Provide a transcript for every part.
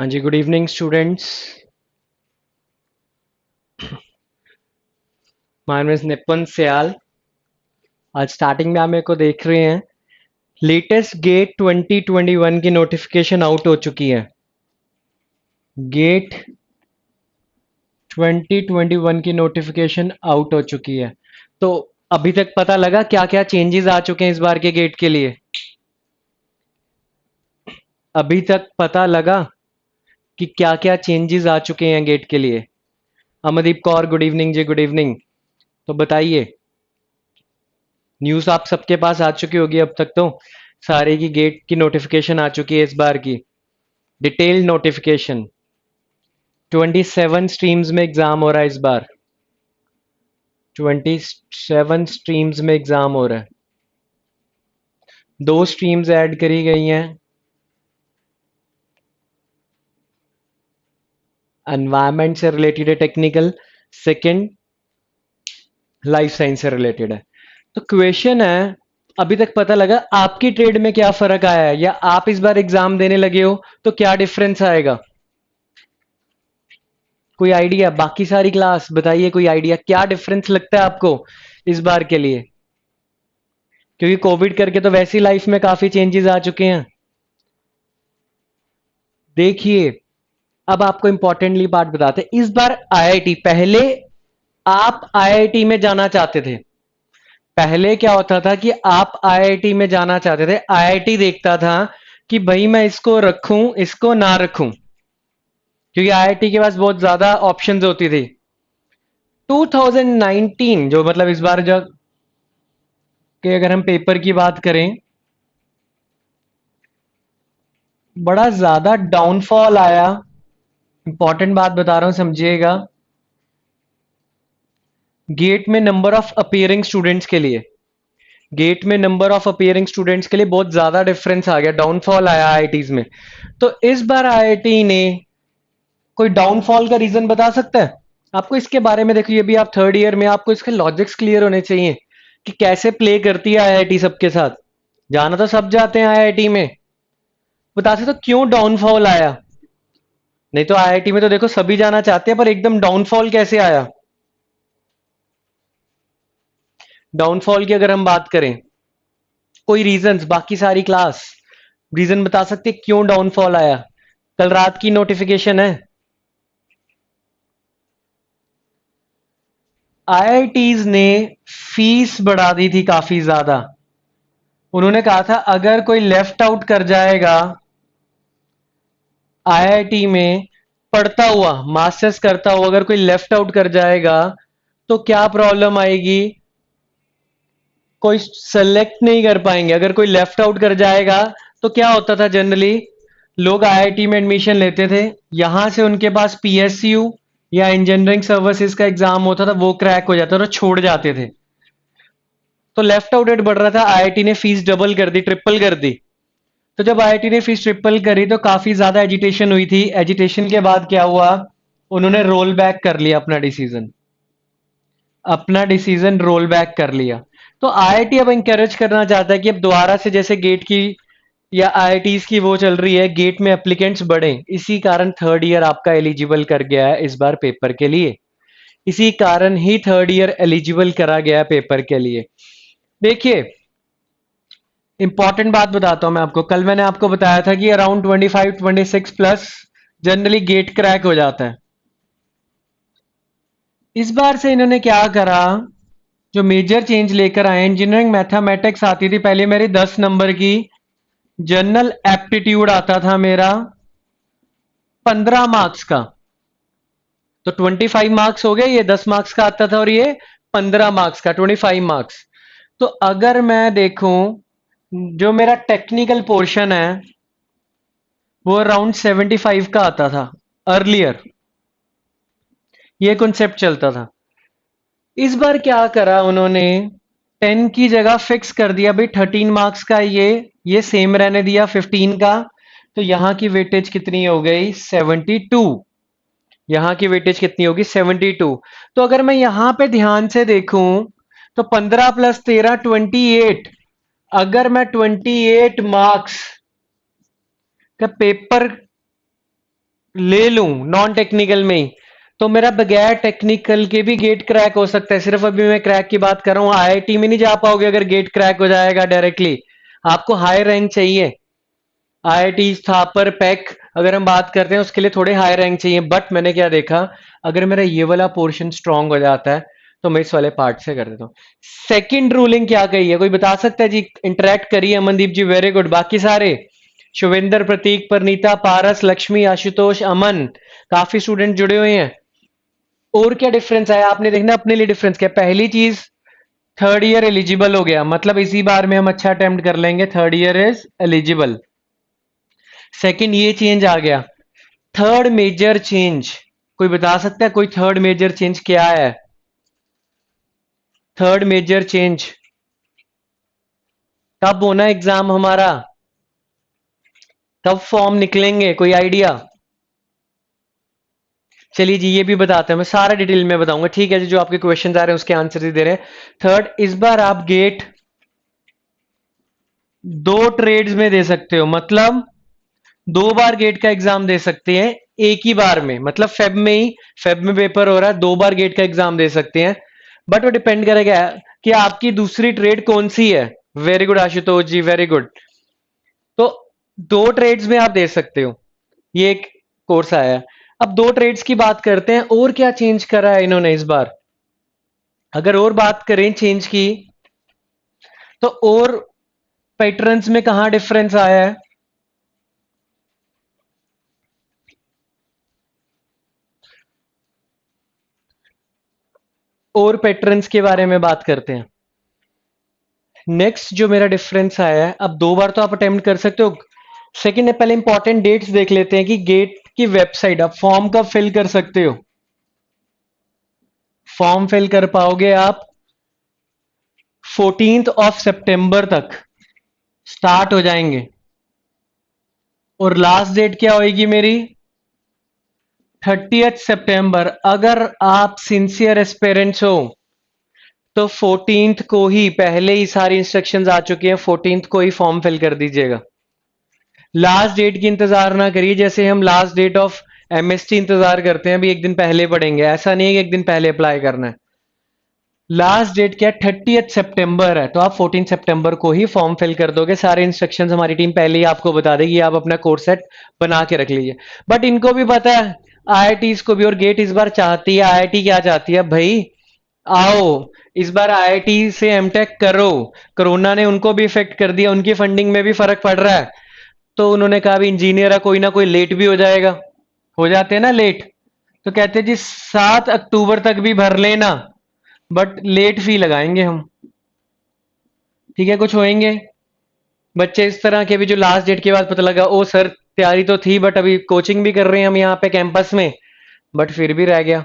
हाँ जी, good evening students. My name is Nipun Sayal. आज स्टार्टिंग में आप मेरे को देख रहे हैं। लेटेस्ट गेट 2021 की नोटिफिकेशन आउट हो चुकी है। गेट 2021 की नोटिफिकेशन आउट हो चुकी है। तो अभी तक पता लगा क्या क्या चेंजेस आ चुके हैं इस बार के गेट के लिए? अभी तक पता लगा कि क्या क्या चेंजेस आ चुके हैं गेट के लिए? अमरदीप कौर, गुड इवनिंग जी, गुड इवनिंग। तो बताइए, न्यूज़ आप सबके पास आ चुकी होगी अब तक तो। सारे की गेट की नोटिफिकेशन आ चुकी है इस बार की। Detailed notification. 27 स्ट्रीम्स में एग्जाम हो रहा है इस बार। 27 स्ट्रीम्स में एग्जाम हो रहा है। 2 स्ट्रीम्स ऐड करी गई हैं। एनवायरमेंट से रिलेटेड है, टेक्निकल। सेकंड लाइफ साइंस से रिलेटेड है। तो क्वेश्चन है, अभी तक पता लगा आपकी ट्रेड में क्या फर्क आया है, या आप इस बार एग्जाम देने लगे हो तो क्या डिफरेंस आएगा? कोई आइडिया? बाकी सारी क्लास बताइए, कोई आइडिया क्या डिफरेंस लगता है आपको इस बार के लिए? क्योंकि कोविड करके तो वैसी लाइफ में काफी चेंजेस आ चुके हैं। देखिए, अब आपको इंपॉर्टेंटली बात बताते हैं। इस बार आईआईटी, पहले आप आईआईटी में जाना चाहते थे। पहले क्या होता था कि आप आईआईटी में जाना चाहते थे, आईआईटी देखता था कि भाई मैं इसको रखूं इसको ना रखूं, क्योंकि आईआईटी के पास बहुत ज्यादा ऑप्शंस होती थी। 2019 जो मतलब इस बार जो कि अगर हम पेपर की बात करें, बड़ा ज्यादा डाउनफॉल आया। इंपॉर्टेंट बात बता रहा हूं, समझिएगा। गेट में नंबर ऑफ अपीयरिंग स्टूडेंट्स के लिए, गेट में नंबर ऑफ अपीयरिंग स्टूडेंट्स के लिए बहुत ज्यादा डिफरेंस आ गया, डाउनफॉल आया आईआईटीज में। तो इस बार आईआईटी ने कोई डाउनफॉल का रीजन बता सकता है आपको इसके बारे में? देखिए, अभी आप थर्ड ईयर में, आपको इसके लॉजिक्स क्लियर होने चाहिए कि कैसे प्ले करती है आईआईटी सबके साथ। जाना तो सब जाते हैं आईआईटी में, बता सकते तो क्यों डाउनफॉल आया? नहीं तो आईआईटी में तो देखो सभी जाना चाहते हैं, पर एकदम डाउनफॉल कैसे आया? डाउनफॉल की अगर हम बात करें, कोई रीजंस, बाकी सारी क्लास रीजन बता सकते क्यों डाउनफॉल आया? कल रात की नोटिफिकेशन है। आईआईटीज ने फीस बढ़ा दी थी काफी ज्यादा। उन्होंने कहा था अगर कोई लेफ्ट आउट कर जाएगा आईआईटी में, पढ़ता हुआ मास्टर्स करता हुआ अगर कोई लेफ्ट आउट कर जाएगा तो क्या प्रॉब्लम आएगी? कोई सेलेक्ट नहीं कर पाएंगे। अगर कोई लेफ्ट आउट कर जाएगा तो क्या होता था? जनरली लोग आईआईटी में एडमिशन लेते थे, यहां से उनके पास पीएसयू या इंजीनियरिंग सर्विसेज का एग्जाम होता था, वो क्रैक हो जाता था, छोड़ जाते थे। तो लेफ्ट आउट रेट बढ़ रहा था, आईआईटी ने फीस डबल कर दी, ट्रिपल कर दी। तो जब आईआईटी ने फीस ट्रिपल करी तो काफी ज्यादा एजिटेशन हुई थी। एजिटेशन के बाद क्या हुआ? उन्होंने रोल बैक कर लिया अपना डिसीजन, अपना डिसीजन रोल बैक कर लिया। तो आईआईटी अब इंकरेज करना चाहता है कि अब दोबारा से जैसे गेट की या आईआईटीज की वो चल रही है, गेट में एप्लीकेंट्स बढ़े। इसी कारण थर्ड ईयर आपका एलिजिबल कर गया है इस बार पेपर के लिए। इसी कारण ही थर्ड ईयर एलिजिबल करा गया है पेपर के लिए। देखिए, इंपॉर्टेंट बात बताता हूं मैं आपको। कल मैंने आपको बताया था कि around 25-26 plus generally get crack हो जाता है। इस बार से इन्होंने क्या करा, जो मेजर चेंज लेकर आए, इंजीनियरिंग मैथमेटिक्स आती थी पहले मेरी 10 नंबर की, जनरल एप्टीट्यूड आता था मेरा 15 मार्क्स का। तो 25 मार्क्स हो गए, ये 10 मार्क्स का आता था, और ये 15 मार्क्स का, 25 मार्क्स। तो अगर मैं देखूं, जो मेरा टेक्निकल पोर्शन है वो अराउंड 75 का आता था अर्लियर। ये कॉन्सेप्ट चलता था। इस बार क्या करा उन्होंने, 10 की जगह फिक्स कर दिया भाई 13 मार्क्स का, ये सेम रहने दिया 15 का। तो यहां की वेटेज कितनी हो गई? 72। यहां की वेटेज कितनी होगी? 72। तो अगर मैं यहां पे ध्यान से देखूं तो 15 प्लस 13 28। अगर मैं 28 मार्क्स का पेपर ले लूं नॉन टेक्निकल में ही, तो मेरा बगैर टेक्निकल के भी गेट क्रैक हो सकता है। सिर्फ अभी मैं क्रैक की बात कर रहा हूं, आईआईटी में नहीं जा पाओगे अगर गेट क्रैक हो जाएगा डायरेक्टली। आपको हाई रैंक चाहिए। आईआईटी स्थापर पैक अगर हम बात करते हैं उसके लिए थोड़े हाई रैंक चाहिए। बट मैंने क्या देखा, अगर मेरा ये वाला पोर्शन स्ट्रांग हो जाता है तो मैं इस वाले पार्ट से कर देता हूँ। सेकंड रूलिंग क्या कही है, कोई बता सकता है जी? इंटरेक्ट करिए अमनदीप जी, वेरी गुड। बाकी सारे शुभेंद्र, प्रतीक, परनीता, पारस, लक्ष्मी, आशुतोष, अमन, काफी स्टूडेंट जुड़े हुए हैं। और क्या डिफरेंस आया आपने देखना अपने लिए। डिफरेंस क्या? पहली चीज, थर्ड ईयर एलिजिबल हो गया, मतलब इसी बार में हम अच्छा अटेम्प्ट कर लेंगे, third year is eligible. Second ये चेंज आ गया। थर्ड मेजर चेंज, कोई बता सकता है कोई थर्ड मेजर चेंज क्या है? थर्ड मेजर चेंज कब होना एग्जाम हमारा, कब फॉर्म निकलेंगे, कोई आइडिया? चलिए जी ये भी बताते हैं, मैं सारा डिटेल में बताऊंगा, ठीक है जी। जो आपके क्वेश्चन आ रहे हैं उसके आंसर ही दे रहे हैं। थर्ड, इस बार आप गेट दो ट्रेड्स में दे सकते हो, मतलब दो बार गेट का एग्जाम दे सकते हैं एक ही बार में, मतलब फेब में ही, फेब में पेपर हो रहा है, दो बार गेट का एग्जाम दे सकते हैं। बट वो डिपेंड करेगा कि आपकी दूसरी ट्रेड कौन सी है। वेरी गुड आशुतोष जी, वेरी गुड। तो दो ट्रेड्स में आप दे सकते हो, ये एक कोर्स आया है। अब दो ट्रेड्स की बात करते हैं, और क्या चेंज करा है इन्होंने इस बार। अगर और बात करें चेंज की, तो और पैटर्न्स में कहां डिफरेंस आया है? और पैटर्न्स के बारे में बात करते हैं। नेक्स्ट जो मेरा डिफरेंस आया है, अब दो बार तो आप अटेम्प्ट कर सकते हो। सेकंड है, पहले इंपॉर्टेंट डेट्स देख लेते हैं कि गेट की वेबसाइट आप फॉर्म कब फिल कर सकते हो। फॉर्म फिल कर पाओगे आप 14 सितंबर तक स्टार्ट हो जाएंगे। और लास्ट डेट क्या होगी मेरी? 30 सितंबर। अगर आप सिंसियर एस्पिरेंट्स हो तो 14 को ही, पहले ही सारी इंस्ट्रक्शंस आ चुकी हैं, 14 को ही फॉर्म फिल कर दीजिएगा। लास्ट डेट की इंतजार ना करिए, जैसे हम लास्ट डेट ऑफ एमएसटी इंतजार करते हैं, अभी एक दिन पहले पढ़ेंगे, ऐसा नहीं है कि एक दिन पहले अप्लाई करना है। लास्ट डेट क्या? 30 सितंबर है, तो आप 14 सितंबर को ही फॉर्म फिल कर दोगे। सारे इंस्ट्रक्शंस हमारी टीम पहले ही आपको बता देगी, आप अपना कोर्स सेट बना के रख लीजिए। बट इनको भी पता है, आईआईटी को भी, और गेट इस बार चाहती है, आईआईटी क्या चाहती है भाई, आओ इस बार आईआईटी से एमटेक करो। कोरोना ने उनको भी इफेक्ट कर दिया, उनकी फंडिंग में भी फर्क पड़ रहा है। तो उन्होंने कहा भी इंजीनियर है, कोई ना कोई लेट भी हो जाएगा, हो जाते हैं ना लेट, तो कहते हैं जी 7 अक्टूबर तक भी भर लेना, बट लेट फी लगाएंगे हम। ठीक है, कुछ होएंगे बच्चे इस तरह के भी, जो लास्ट डेट के बाद पता लगा ओ सर तैयारी तो थी बट अभी कोचिंग भी कर रहे हैं हम यहाँ पे कैंपस में, बट फिर भी रह गया,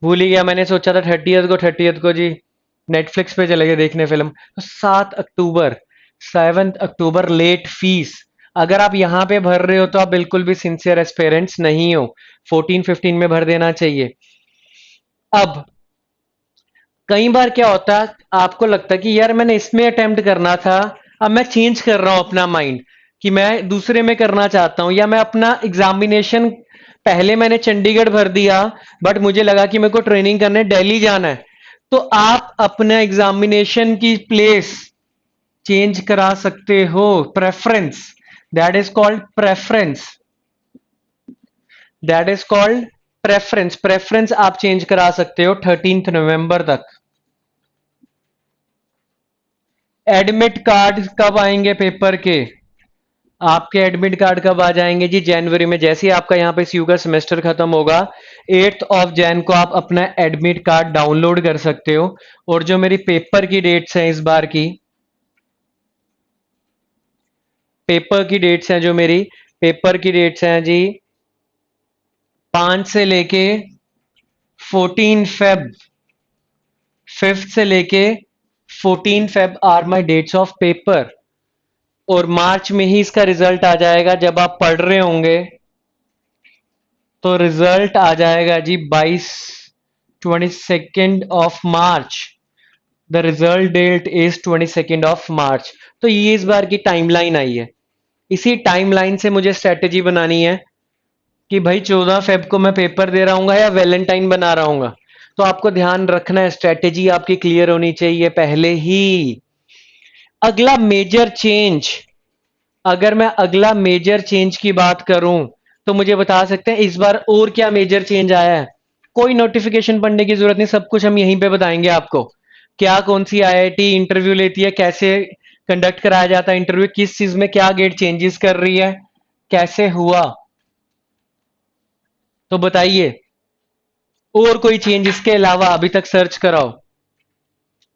भूल ही गया। मैंने सोचा था 30th को जी नेटफ्लिक्स पे चले गए देखने फिल्म। तो 7 अक्टूबर, 7 अक्टूबर लेट फीस। अगर आप यहाँ पे भर रहे हो तो आप बिल्कुल भी सिंसियर एस्पेरेंट्स नहीं हो, 14-15 में भर देना चाहिए। अब कई बार क्या होता है, आपको लगता है कि यार मैंने इसमें अटेम्प्ट करना था, अब मैं चेंज कर रहा हूं अपना माइंड कि मैं दूसरे में करना चाहता हूं, या मैं अपना एग्जामिनेशन, पहले मैंने चंडीगढ़ भर दिया बट मुझे लगा कि मेरे को ट्रेनिंग करने दिल्ली जाना है, तो आप अपना एग्जामिनेशन की प्लेस चेंज करा सकते हो। Preference, that is called preference, that is called preference. Preference आप चेंज करा सकते हो 13 नवंबर तक। एडमिट कार्ड कब आएंगे पेपर के? आपके एडमिट कार्ड कब आ जाएंगे जी? जनवरी में, जैसे ही आपका यहाँ पे सीयू का सेमेस्टर खत्म होगा 8 जनवरी को आप अपना एडमिट कार्ड डाउनलोड कर सकते हो। और जो मेरी पेपर की डेट्स हैं इस बार की, पेपर की डेट्स हैं जो मेरी, पेपर की डेट्स हैं जी 5 से लेके 14 फेब, 5th से लेके 14 Feb are my dates of paper. और मार्च में ही इसका रिजल्ट आ जाएगा, जब आप पढ़ रहे होंगे तो रिजल्ट आ जाएगा जी 22 22 of March. The result date is 22 of March. तो ये इस बार की टाइमलाइन आई है, इसी टाइमलाइन से मुझे स्ट्रेटेजी बनानी है कि भाई 14 फेब को मैं पेपर दे रहा हूँ या वैलेंटाइन बना रहा हूँ, तो आपको ध्यान रखना है, स्ट्रेटेजी आपकी क्लियर होनी चाहिए पहले ही। अगला मेजर चेंज, अगर मैं अगला मेजर चेंज की बात करूं तो मुझे बता सकते हैं इस बार और क्या मेजर चेंज आया है? कोई नोटिफिकेशन पढ़ने की जरूरत नहीं, सब कुछ हम यहीं पे बताएंगे आपको। क्या कौन सी आईआईटी इंटरव्यू लेती है, कैसे कंडक्ट कराया जाता है इंटरव्यू, किस चीज में क्या गेट चेंजेस कर रही है, कैसे हुआ, तो बताइए। और कोई चेंज इसके अलावा अभी तक सर्च कराओ,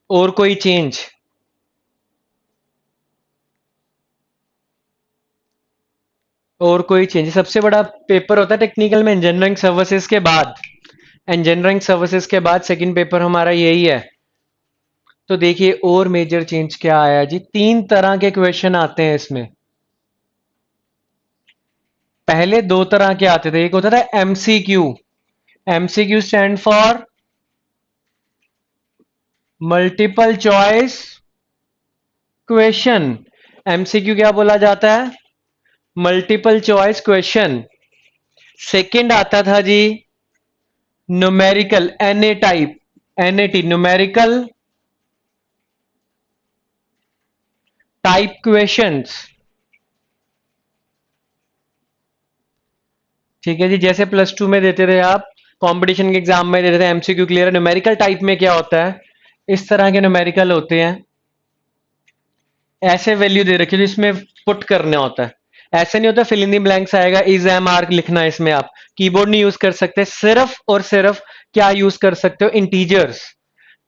और कोई चेंज? और कोई चेंज? सबसे बड़ा पेपर होता है टेक्निकल में इंजीनियरिंग सर्विसेज के बाद, इंजीनियरिंग सर्विसेज के बाद सेकंड पेपर हमारा यही है। तो देखिए और मेजर चेंज क्या आया जी, 3 तरह के क्वेश्चन आते हैं इसमें। पहले 2 तरह के आते थे, एक होता था MCQ, MCQ stand for multiple choice question. MCQ क्या बोला जाता है? Multiple choice question. सेकंड आता था जी numerical, NA type, NAT numerical type questions. ठीक है जी, जैसे प्लस टू में देते थे आप, कंपटीशन के एग्जाम में देते थे एमसीक्यू क्लियर। न्यूमेरिकल टाइप में क्या होता है, इस तरह के न्यूमेरिकल होते हैं, ऐसे वैल्यू दे रखी है जिसमें पुट करना होता है। ऐसे नहीं होता फिल इन दी ब्लैंक्स आएगा, इज एम आर लिखना है इसमें, आप कीबोर्ड नहीं यूज कर सकते, सिर्फ और सिर्फ क्या यूज कर सकते हो, इंटीजर्स।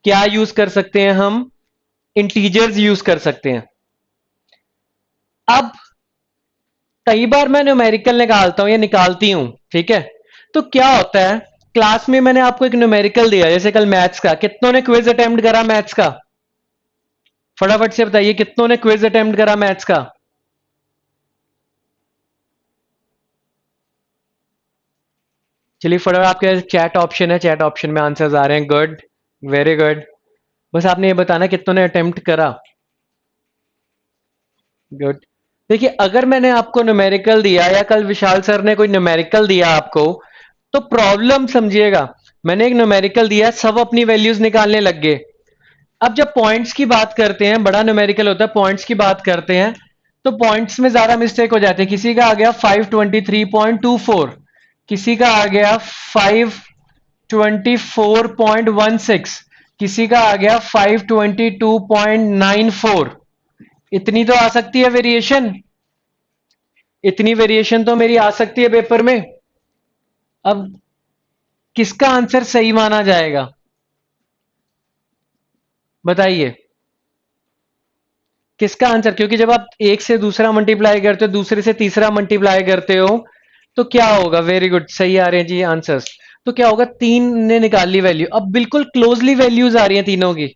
क्या यूज कर सकते हैं हम? इंटीजर्स यूज कर सकते हैं। अब कई बार मैं न्यूमेरिकल निकालता हूं या निकालती हूं, ठीक है, तो क्या होता है, क्लास में मैंने आपको एक न्यूमेरिकल दिया, जैसे कल मैथ्स का, कितनों ने क्विज अटेम्प्ट करा मैथ्स का? फटाफट से बताइए कितनों ने क्विज अटेम्प्ट करा मैथ्स का? चलिए फटाफट, आपके चैट ऑप्शन है, चैट ऑप्शन में आंसर्स आ रहे हैं, गुड, वेरी गुड। बस आपने ये बताना कितनों ने अटेम्प्ट करा, गुड। देखिए अगर मैंने आपको न्यूमेरिकल दिया या कल विशाल सर ने कोई न्यूमेरिकल दिया आपको, तो प्रॉब्लम समझिएगा, मैंने एक न्यूमेरिकल दिया, सब अपनी वैल्यूज निकालने लग गए। अब जब पॉइंट्स की बात करते हैं, बड़ा न्यूमेरिकल होता है, पॉइंट्स की बात करते हैं, तो पॉइंट्स में ज्यादा मिस्टेक हो जाती है। किसी का आ गया 523.24, किसी का आ गया 524.16, किसी का आ गया 522.94। इतनी तो आ सकती है वेरिएशन, इतनी वेरिएशन तो मेरी आ सकती है पेपर में। अब किसका आंसर सही माना जाएगा, बताइए किसका आंसर? क्योंकि जब आप एक से दूसरा मल्टीप्लाई करते हो, दूसरे से तीसरा मल्टीप्लाई करते हो, तो क्या होगा, वेरी गुड, सही आ रहे हैं जी आंसर्स। तो क्या होगा, 3 ने निकाल ली वैल्यू, अब बिल्कुल क्लोजली वैल्यूज आ रही हैं तीनों की।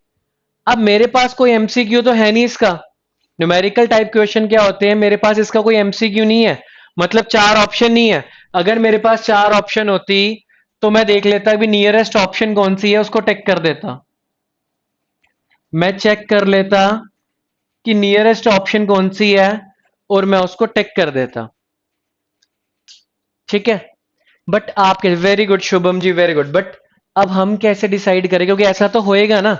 अब मेरे पास कोई एमसीक्यू तो है नहीं इसका, न्यूमेरिकल टाइप क्वेश्चन क्या होते हैं, मेरे पास इसका कोई एमसीक्यू नहीं है, मतलब 4 ऑप्शन नहीं है। अगर मेरे पास 4 ऑप्शन होती तो मैं देख लेता कि नियरेस्ट ऑप्शन कौन सी है, उसको टिक कर देता, मैं चेक कर लेता कि नियरेस्ट ऑप्शन कौन सी है और मैं उसको टिक कर देता, ठीक है। बट आपके, very good Shubham ji, very good, but अब हम कैसे डिसाइड करें, क्योंकि ऐसा तो होएगा ना।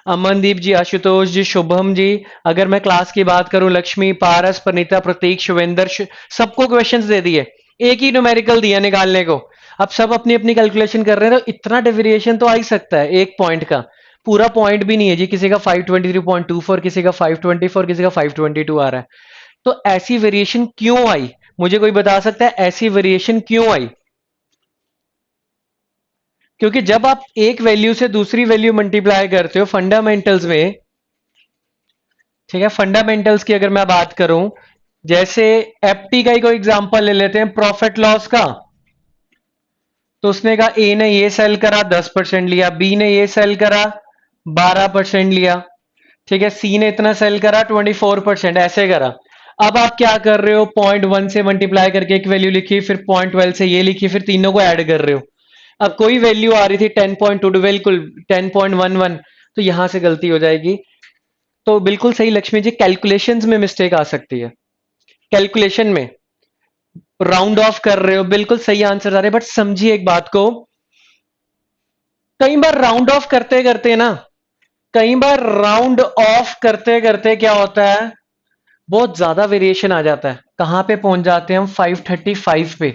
अमनदीप जी, आशुतोष जी, शुभम जी, अगर मैं क्लास की बात करूं, लक्ष्मी, पारस, प्रणीता, प्रतीक, शुभेंद्र, सबको क्वेश्चंस दे दिए, एक ही न्यूमेरिकल दिया निकालने को। अब सब अपनी अपनी कैलकुलेशन कर रहे हैं, तो इतना वेरिएशन तो आ ही सकता है एक पॉइंट का। पूरा पॉइंट भी नहीं है जी, किसी का 523.24, किसी का 524, किसी का 522 आ रहा है। तो ऐसी वेरिएशन क्यों आई, मुझे कोई बता सकता है ऐसी वेरिएशन क्यों आई? क्योंकि जब आप एक वैल्यू से दूसरी वैल्यू मल्टीप्लाई करते हो फंडामेंटल्स में, ठीक है, फंडामेंटल्स की अगर मैं बात करूं, जैसे एफटी का ही कोई एग्जांपल ले लेते हैं, प्रॉफिट लॉस का, तो उसने कहा ए ने ये सेल करा 10% लिया, बी ने ये सेल करा 12% लिया, ठीक है, सी ने इतना सेल करा 24%, ऐसे करा। अब आप क्या कर रहे हो, 0.1 से मल्टीप्लाई करके एक वैल्यू लिखी, फिर 0.12 से ये लिखी, फिर तीनों को ऐड कर रहे हो। अब कोई वैल्यू आ रही थी 10.2, बिल्कुल 10.11, तो यहां से गलती हो जाएगी। तो बिल्कुल सही लक्ष्मी जी, कैलकुलेशंस में मिस्टेक आ सकती है, कैलकुलेशन में। राउंड ऑफ कर रहे हो, बिल्कुल सही आंसर आ रहे हैं, बट समझिए एक बात को, कई बार राउंड ऑफ करते करते ना, कई बार राउंड ऑफ करते करते क्या होता है, बहुत ज्यादा वेरिएशन आ जाता है। कहां पे पहुंच जाते हैं हम? 535 पे।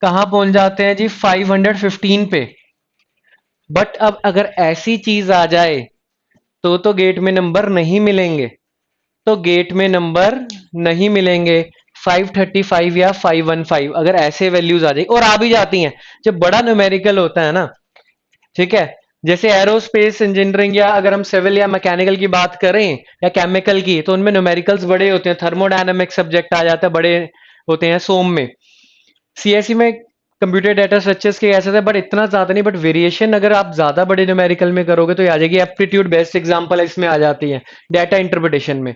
कहां पहुंच जाते हैं जी? 515 पे। बट अब अगर ऐसी चीज आ जाए तो गेट में नंबर नहीं मिलेंगे, तो गेट में नंबर नहीं मिलेंगे। 535 या 515 अगर ऐसे वैल्यूज आ जाए, और आ भी जाती हैं जब बड़ा न्यूमेरिकल होता है ना, ठीक है, जैसे एरोस्पेस इंजीनियरिंग या अगर हम सिविल या मैकेनिकल की बात करें या केमिकल की, तो उनमें न्यूमेरिकल्स बड़े होते हैं, थर्मोडायनामिक सब्जेक्ट आ जाता है, बड़े होते हैं सोम में। सीएससी में कंप्यूटर डेटा स्ट्रक्चर्स के ऐसे थे, बट इतना ज्यादा नहीं, बट वेरिएशन अगर आप ज्यादा बड़े न्यूमेरिकल में करोगे तो ये आ जाएगी। एप्टीट्यूड बेस्ट एग्जांपल इसमें आ जाती है डेटा इंटरप्रिटेशन में।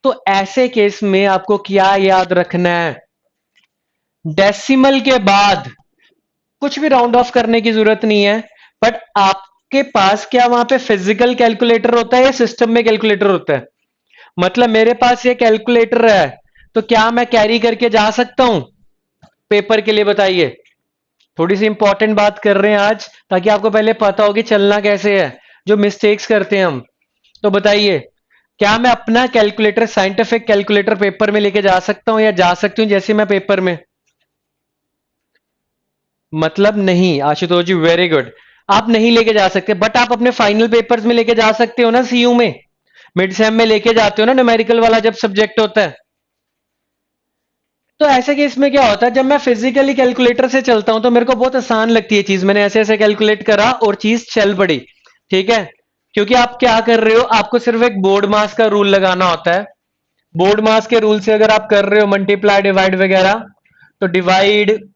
तो ऐसे केस में आपको क्या याद रखना है? डेसिमल के बाद कुछ भी राउंड ऑफ करने की जरूरत नहीं है, बट आपके पास क्या वहां पे फिजिकल कैलकुलेटर होता है या सिस्टम में कैलकुलेटर होता है? मतलब मेरे पास ये कैलकुलेटर है, तो क्या मैं कैरी करके जा सकता हूं पेपर के लिए? बताइए। थोड़ी सी इंपॉर्टेंट बात कर रहे हैं आज, ताकि आपको पहले पता हो कि चलना कैसे है, जो मिस्टेक्स करते हैं हम। तो बताइए, क्या मैं अपना कैलकुलेटर, साइंटिफिक कैलकुलेटर पेपर में लेके जा सकता हूं या जा सकती हूं जैसे मैं पेपर में? मतलब नहीं आशुतोष जी, वेरी गुड। आप नहीं लेके जा सकते, बट आप अपने फाइनल पेपर्स में लेके जा सकते हो ना, सीयू में, मिड सेम में लेके जाते हो ना न्यूमेरिकल वाला जब सब्जेक्ट होता है। तो ऐसे केस में क्या होता है, जब मैं फिजिकली कैलकुलेटर से चलता हूं तो मेरे को बहुत आसान लगती है चीज, मैंने ऐसे ऐसे कैलकुलेट करा और चीज चल पड़ी, ठीक है। क्योंकि आप क्या कर रहे हो, आपको सिर्फ एक बोर्ड मास का रूल लगाना होता है। बोर्ड मास के रूल से अगर आप कर रहे हो मल्टीप्लाई डिवाइड वगैरह, तो डिवाइड,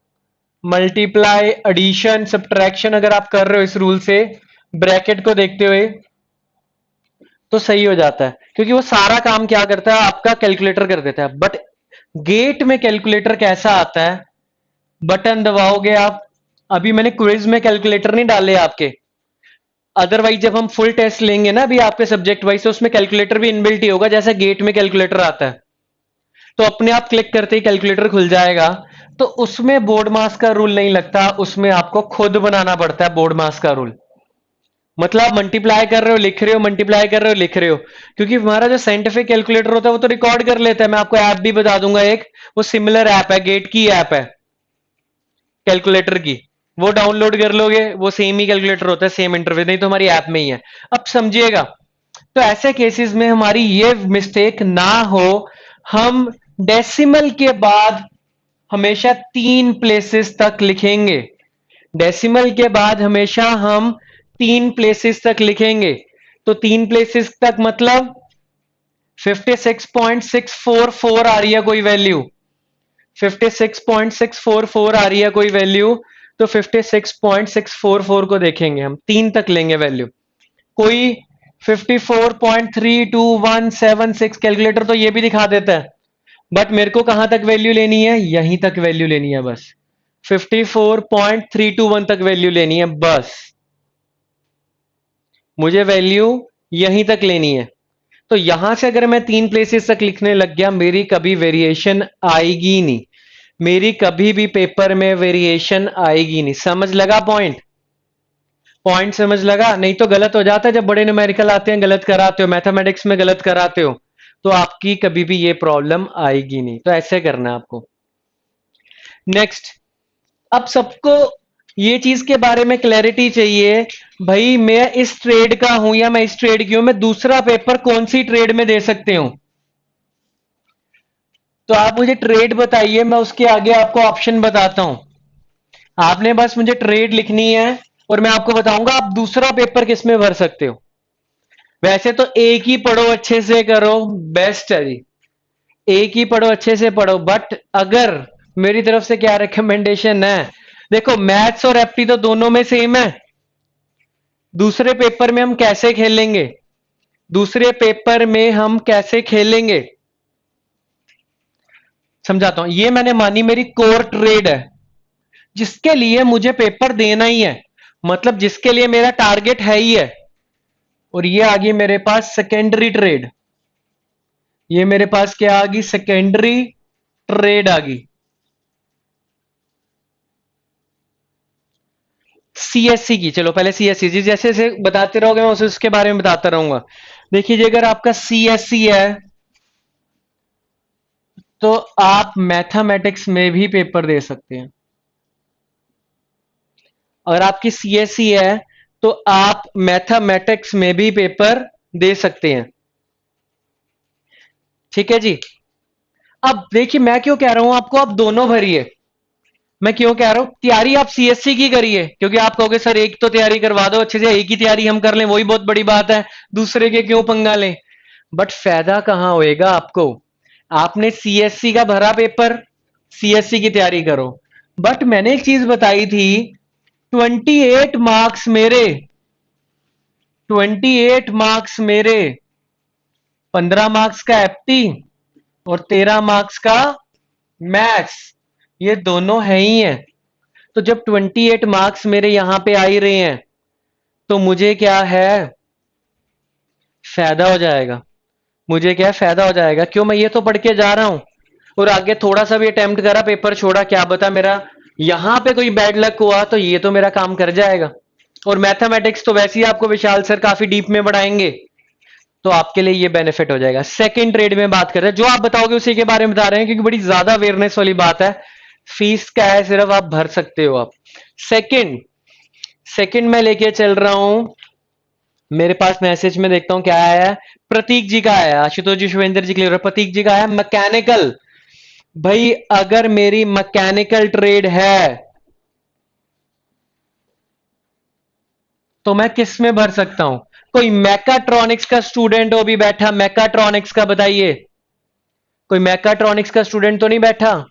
मल्टीप्लाई, एडिशन, सब्ट्रैक्शन अगर आप कर रहे हो इस रूल से, ब्रैकेट को देखते हुए, तो सही हो जाता है, क्योंकि वो सारा काम क्या करता है, आपका कैलकुलेटर कर देता है। बट गेट में कैलकुलेटर कैसा आता है, बटन दबाओगे आप। अभी मैंने क्विज में कैलकुलेटर नहीं डाले आपके, अदरवाइज जब हम फुल टेस्ट लेंगे ना अभी आपके सब्जेक्ट वाइज, तो उसमें कैलकुलेटर भी इनबिल्ट ही होगा, जैसे गेट में कैलकुलेटर आता है, तो अपने आप क्लिक करते ही कैलकुलेटर खुल जाएगा। तो उसमें बोर्ड मास का रूल नहीं लगता, उसमें आपको खुद बनाना पड़ता है बोर्ड मास का रूल। मतलब आप मल्टीप्लाई कर रहे हो लिख रहे हो, मल्टीप्लाई कर रहे हो लिख रहे हो, क्योंकि हमारा जो साइंटिफिक कैलकुलेटर होता है वो तो रिकॉर्ड कर लेता है। मैं आपको ऐप भी बता दूंगा एक, वो सिमिलर ऐप है, गेट की ऐप है कैलकुलेटर की, वो डाउनलोड कर लोगे, वो सेम ही कैलकुलेटर होता है, सेम इंटरफेस, नहीं तो हमारी ऐप में ही है। अब समझिएगा, तो ऐसे केसेस में हमारी ये मिस्टेक ना हो, हम डेसिमल के बाद हमेशा 3 प्लेसेस तक लिखेंगे। डेसिमल के बाद हमेशा हम 3 प्लेसेस तक लिखेंगे। तो 3 प्लेसेस तक मतलब 56.644 आ रही है कोई वैल्यू, 56.644 आ रही है कोई वैल्यू, तो 56.644 को देखेंगे हम, 3 तक लेंगे वैल्यू। कोई 54.32176 कैलकुलेटर तो ये भी दिखा देता है, बट मेरे को कहां तक वैल्यू लेनी है, यहीं तक वैल्यू लेनी है बस, 54.321 तक वैल्यू लेनी है बस, मुझे वैल्यू यहीं तक लेनी है। तो यहां से अगर मैं 3 प्लेसेस तक लिखने लग गया, मेरी कभी वेरिएशन आएगी नहीं, मेरी कभी भी पेपर में वेरिएशन आएगी नहीं। समझ लगा पॉइंट? पॉइंट समझ लगा? नहीं तो गलत हो जाता है, जब बड़े न्यूमेरिकल आते हैं गलत कराते हो, मैथमेटिक्स में गलत कराते हो, तो आपकी कभी भी ये प्रॉब्लम आएगी नहीं। तो ऐसे करना है आपको। नेक्स्ट, अब सबको ये चीज के बारे में क्लैरिटी चाहिए, भाई मैं इस ट्रेड का हूं या मैं इस ट्रेड की हूं, मैं दूसरा पेपर कौन सी ट्रेड में दे सकते हूं? तो आप मुझे ट्रेड बताइए, मैं उसके आगे आपको ऑप्शन बताता हूं। आपने बस मुझे ट्रेड लिखनी है और मैं आपको बताऊंगा आप दूसरा पेपर किस में भर सकते हो। वैसे तो एक ही पढ़ो, अच्छे से करो, बेस्ट है जी, एक ही पढ़ो, अच्छे से पढ़ो। बट अगर मेरी तरफ से क्या रिकमेंडेशन है, देखो मैथ्स और एप्टी तो दोनों में सेम है, दूसरे पेपर में हम कैसे खेलेंगे, दूसरे पेपर में हम कैसे खेलेंगे, समझाता हूं। ये मैंने मानी मेरी कोर ट्रेड है, जिसके लिए मुझे पेपर देना ही है, मतलब जिसके लिए मेरा टारगेट है ही है। और ये आ गई मेरे पास सेकेंडरी ट्रेड, ये मेरे पास क्या आ गई, सेकेंडरी ट्रेड आ गई। सीएससी की, चलो पहले सीएससी जी, जैसे जैसे बताते रहोगे मैं उसे उसके बारे में बताता रहूंगा। देखिए जी, अगर आपका सीएससी है तो आप मैथमेटिक्स में भी पेपर दे सकते हैं। अगर आपकी सीएससी है तो आप मैथमेटिक्स में भी पेपर दे सकते हैं। ठीक है जी। अब देखिए मैं क्यों कह रहा हूं आपको, आप दोनों भरिए। मैं क्यों कह रहा हूं, तैयारी आप सीएससी की करिए, क्योंकि आप कहोगे सर एक तो तैयारी करवा दो अच्छे से, एक ही तैयारी हम कर लें वही बहुत बड़ी बात है, दूसरे के क्यों पंगा लें। बट फायदा कहां होएगा आपको, आपने सीएससी का भरा पेपर, सीएससी की तैयारी करो। बट मैंने एक चीज बताई थी, 28 मार्क्स मेरे, 28 मार्क्स मेरे, 15 मार्क्स का एप्टी और 13 मार्क्स का मैथ्स, ये दोनों है ही है। तो जब 28 मार्क्स मेरे यहां पे आ ही रहे हैं तो मुझे क्या है, फायदा हो जाएगा। मुझे क्या है, फायदा हो जाएगा। क्यों, मैं ये तो पढ़ के जा रहा हूं और आगे थोड़ा सा भी अटेम्प्ट करा, पेपर छोड़ा, क्या बता मेरा यहां पे कोई बैड लक हुआ तो ये तो मेरा काम कर जाएगा। और मैथमेटिक्स तो वैसे ही आपको विशाल सर काफी डीप में बढ़ाएंगे, तो आपके लिए ये बेनिफिट हो जाएगा। सेकंड ट्रेड में बात कर रहे हैं, जो आप बताओगे उसी के बारे में बता रहे हैं, क्योंकि बड़ी ज्यादा अवेयरनेस वाली बात है। फीस क्या है, सिर्फ आप भर सकते हो आप। सेकंड, सेकंड में लेके चल रहा हूं, मेरे पास मैसेज में देखता हूं क्या आया है। प्रतीक जी का आया है, आशुतोष जी शुभेंद्र जी क्लियर, प्रतीक जी का आया मैकेनिकल। भाई अगर मेरी मैकेनिकल ट्रेड है तो मैं किस में भर सकता हूं। कोई मैकाट्रॉनिक्स का स्टूडेंट हो भी बैठा, मैकाट्रॉनिक्स का बताइए, कोई मैकाट्रॉनिक्स का स्टूडेंट तो नहीं बैठा।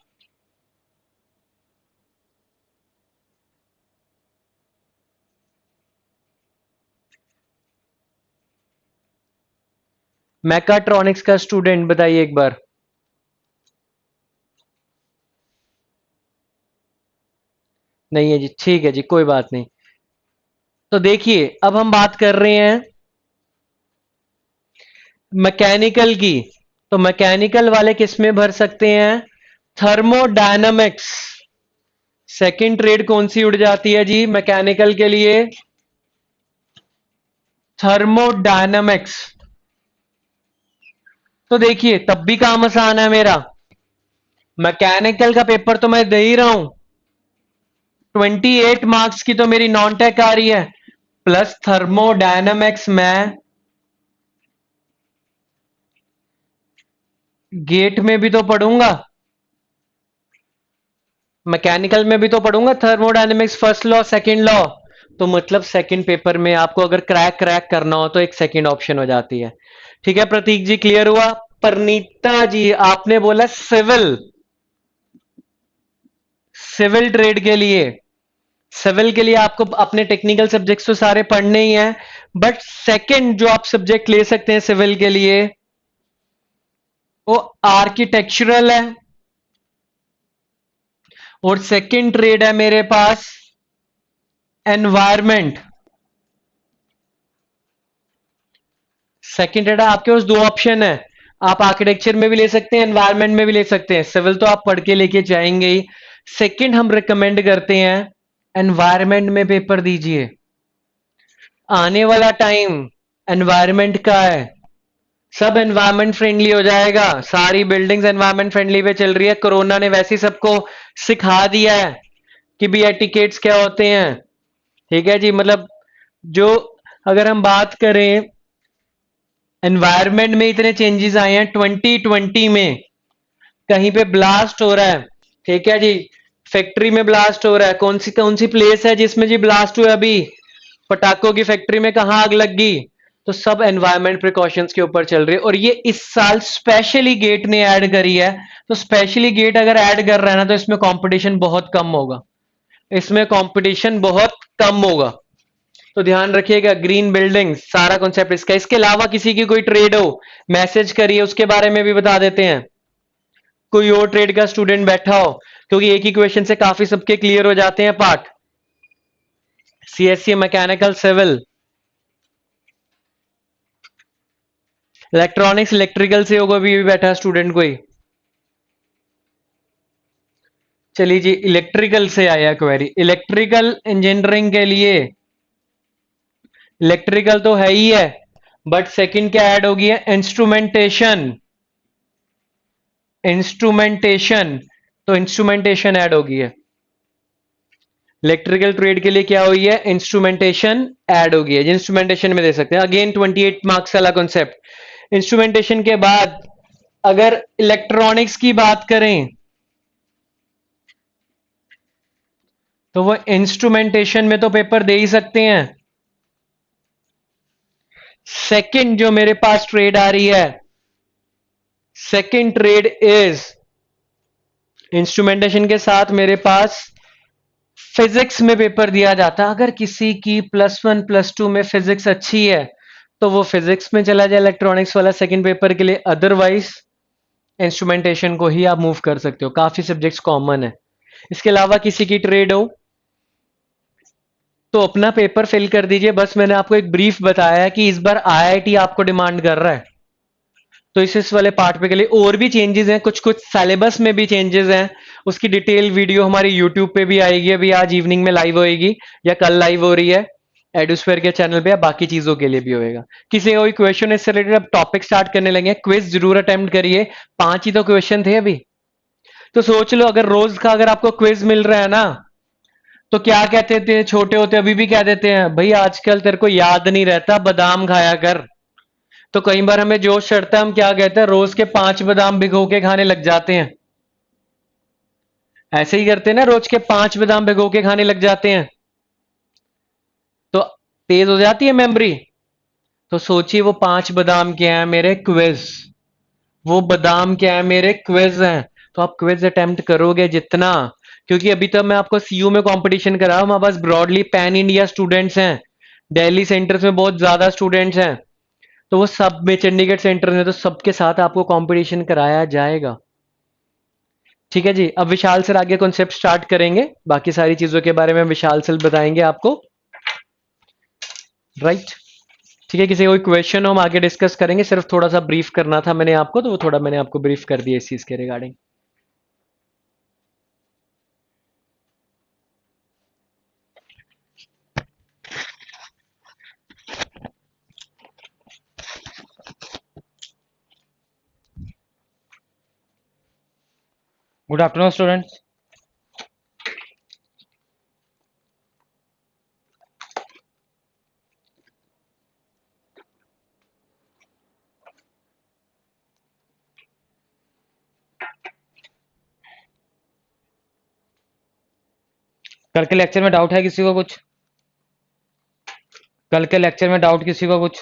मैकाट्रॉनिक्स का स्टूडेंट बताइए एक बार। नहीं है जी, ठीक है जी, कोई बात नहीं। तो देखिए अब हम बात कर रहे हैं मैकेनिकल की। तो मैकेनिकल वाले किस में भर सकते हैं, थर्मोडायनामिक्स। सेकंड ट्रेड कौन सी उड़ जाती है जी मैकेनिकल के लिए, थर्मोडायनामिक्स। तो देखिए तब भी काम आसान है मेरा, मैकेनिकल का पेपर तो मैं दे ही रहा हूं, 28 मार्क्स की तो मेरी नॉन टेक आ रही है, प्लस थर्मोडायनामिक्स में गेट में भी तो पढ़ूंगा, मैकेनिकल में भी तो पढ़ूंगा, thermodynamics first law second law. तो मतलब सेकंड पेपर में आपको अगर क्रैक क्रैक करना हो तो एक सेकंड ऑप्शन हो जाती है। ठीक है प्रतीक जी, क्लियर हुआ। परनीता जी आपने बोला सिविल, सिविल ट्रेड के लिए, सिविल के लिए आपको अपने टेक्निकल सब्जेक्ट्स तो सारे पढ़ने ही हैं, बट सेकंड जो आप सब्जेक्ट ले सकते हैं सिविल के लिए वो आर्किटेक्चरल है, और सेकंड ट्रेड है मेरे पास एनवायरमेंट। सेकंड है आपके पास दो ऑप्शन है, आप आर्किटेक्चर में भी ले सकते हैं, एनवायरमेंट में भी ले सकते हैं। सिविल तो आप पढ़ के लेके जाएंगे ही, सेकंड हम रिकमेंड करते हैं एनवायरमेंट में पेपर दीजिए। आने वाला टाइम एनवायरमेंट का है, सब एनवायरमेंट फ्रेंडली हो जाएगा, सारी बिल्डिंग्स एनवायरमेंट फ्रेंडली पे चल रही है। कोरोना ने वैसे ही सबको सिखा दिया है कि भी एटिकेट्स क्या होते हैं। ठीक है जी, मतलब जो, अगर हम बात करें एनवायरनमेंट में इतने चेंजेस आए हैं 2020 में, कहीं पे ब्लास्ट हो रहा है, ठीक है जी, फैक्ट्री में ब्लास्ट हो रहा है, कौन सी प्लेस है जिसमें जी ब्लास्ट हुआ अभी, पटाखों की फैक्ट्री में कहां आग लग गई। तो सब एनवायरमेंट प्रिकॉशंस के ऊपर चल रही है, और ये इस साल स्पेशली गेट ने ऐड करी है। तो स्पेशली गेट अगर ऐड कर रहा है ना तो इसमें कंपटीशन बहुत कम होगा, इसमें कंपटीशन बहुत कम होगा। तो ध्यान रखिएगा, ग्रीन बिल्डिंग सारा कॉन्सेप्ट इसका। इसके अलावा किसी की कोई ट्रेड हो मैसेज करिए, उसके बारे में भी बता देते हैं। कोई और ट्रेड का स्टूडेंट बैठा हो, क्योंकि एक ही क्वेश्चन से काफी सबके क्लियर हो जाते हैं part. CSC mechanical civil, electronics electrical से होगा भी बैठा स्टूडेंट कोई। चलिए जी, इलेक्ट्रिकल से आया क्वेरी। इलेक्ट्रिकल इंजीनियरिंग के लिए इलेक्ट्रिकल तो है ही है, बट सेकंड क्या ऐड होगी है? इंस्ट्रूमेंटेशन। इंस्ट्रूमेंटेशन, तो इंस्ट्रूमेंटेशन ऐड होगी है। इलेक्ट्रिकल ट्रेड के लिए क्या हुई है? इंस्ट्रूमेंटेशन ऐड होगी है। इंस्ट्रूमेंटेशन में दे सकते हैं। अगेन 28 मार्क्स वाला कॉन्सेप्ट। इंस्ट्रूमेंटेशन के बाद अगर इलेक्ट्रॉनिक्स की बात करें तो वो इंस्ट्रूमेंटेशन में तो पेपर दे ही सकते हैं। सेकंड जो मेरे पास ट्रेड आ रही है, सेकंड ट्रेड इज इंस्ट्रूमेंटेशन के साथ मेरे पास फिजिक्स में पेपर दिया जाता है। अगर किसी की +1 +2 में फिजिक्स अच्छी है तो वो फिजिक्स में चला जाए इलेक्ट्रॉनिक्स वाला सेकंड पेपर के लिए, अदरवाइज इंस्ट्रूमेंटेशन को ही आप मूव कर सकते हो। काफी सब्जेक्ट्स कॉमन है। इसके अलावा किसी की ट्रेड हो तो अपना पेपर फिल कर दीजिए। बस मैंने आपको एक ब्रीफ बताया है कि इस बार आईआईटी आपको डिमांड कर रहा है, तो इस वाले पार्ट पे के लिए और भी चेंजेस हैं, कुछ कुछ सिलेबस में भी चेंजेस हैं। उसकी डिटेल वीडियो हमारी यूट्यूब पे भी आएगी, अभी आज इवनिंग में लाइव होएगी या कल लाइव हो रही है एडुस्फेयर के चैनल पे, या बाकी चीजों के लिए भी होएगा। किसी कोई क्वेश्चन इससे रिलेटेड अब टॉपिक स्टार्ट करने लगे, क्विज जरूर अटेम्प्ट करिए। 5 ही तो क्वेश्चन थे अभी, तो सोच लो अगर रोज का अगर आपको क्विज मिल रहा है ना, तो क्या कहते थे छोटे होते, अभी भी कह देते हैं भाई आजकल तेरे को याद नहीं रहता, बादाम खाया कर। तो कई बार हमें जोश चढ़ता है, हम क्या कहते हैं, रोज के 5 बादाम भिगो के खाने लग जाते हैं। ऐसे ही करते हैं ना, रोज के 5 बादाम भिगो के खाने लग जाते हैं तो तेज हो जाती है मेमोरी। तो सोचिए वो 5 बादाम क्या है? मेरे क्विज। वो बादाम क्या है? मेरे क्विज हैं। तो आप क्विज अटेम्प्ट करोगे जितना, क्योंकि अभी तो मैं आपको सीयू में कंपटीशन करा हूं, हमारे पास ब्रॉडली पैन इंडिया स्टूडेंट्स हैं, दिल्ली सेंटर्स में बहुत ज्यादा स्टूडेंट्स हैं, तो वो सब में, चंडीगढ़ सेंटर में, तो सबके साथ आपको कंपटीशन कराया जाएगा। ठीक है जी। अब विशाल सर आगे कॉन्सेप्ट स्टार्ट करेंगे, बाकी सारी चीजों के बारे में विशाल सर बताएंगे आपको। राइट, ठीक है। किसी कोई क्वेश्चन हो हम आगे डिस्कस करेंगे, सिर्फ थोड़ा सा ब्रीफ करना था मैंने आपको, तो वो थोड़ा मैंने आपको ब्रीफ कर दिया इस चीज के रिगार्डिंग। Good afternoon students. कल के लेक्चर में डाउट है किसी को कुछ? कल के लेक्चर में डाउट किसी को कुछ?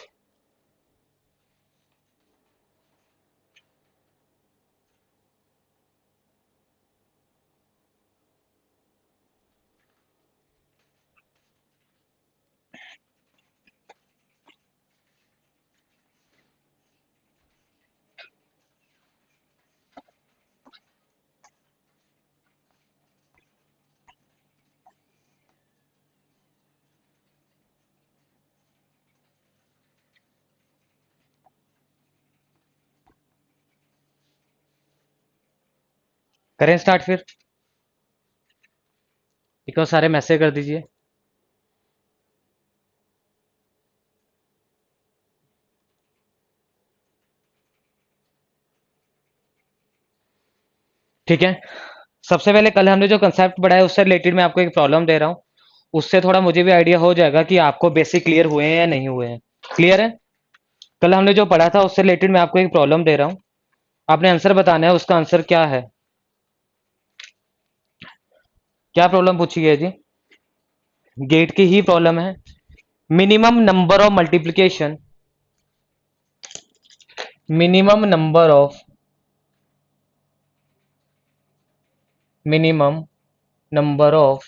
करें स्टार्ट फिर? एक और सारे मैसेज कर दीजिए। ठीक है। सबसे पहले कल हमने जो कंसेप्ट पढ़ा है उससे रिलेटेड मैं आपको एक प्रॉब्लम दे रहा हूँ, उससे थोड़ा मुझे भी आइडिया हो जाएगा कि आपको बेसिक क्लियर हुए हैं या नहीं हुए हैं। क्लियर है? कल हमने जो पढ़ा था उससे रिलेटेड मैं आपको एक प्रॉब्लम दे रहा हूँ, आपने आंसर बताना है उसका आंसर क्या है। क्या प्रॉब्लम पूछी गई है जी? गेट की ही प्रॉब्लम है। Minimum number of multiplication, minimum number of minimum number of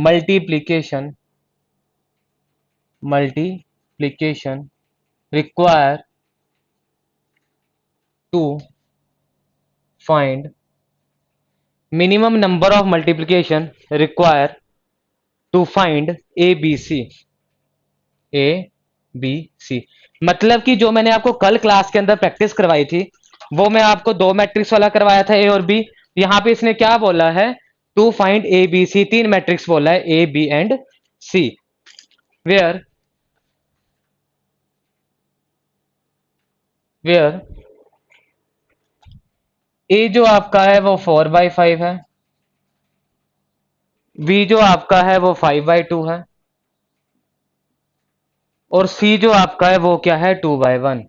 multiplication require to find minimum number of multiplication require to find a b c। मतलब कि जो मैंने आपको कल क्लास के अंदर प्रैक्टिस करवाई थी वो मैं आपको 2 मैट्रिक्स वाला करवाया था, ए और बी, यहाँ पे इसने क्या बोला है, to find a b c, तीन मैट्रिक्स बोला है, a b and c, where where a जो आपका है वो 4/5 है, बी जो आपका है वो 5/2 है, और सी जो आपका है वो क्या है, 2/1।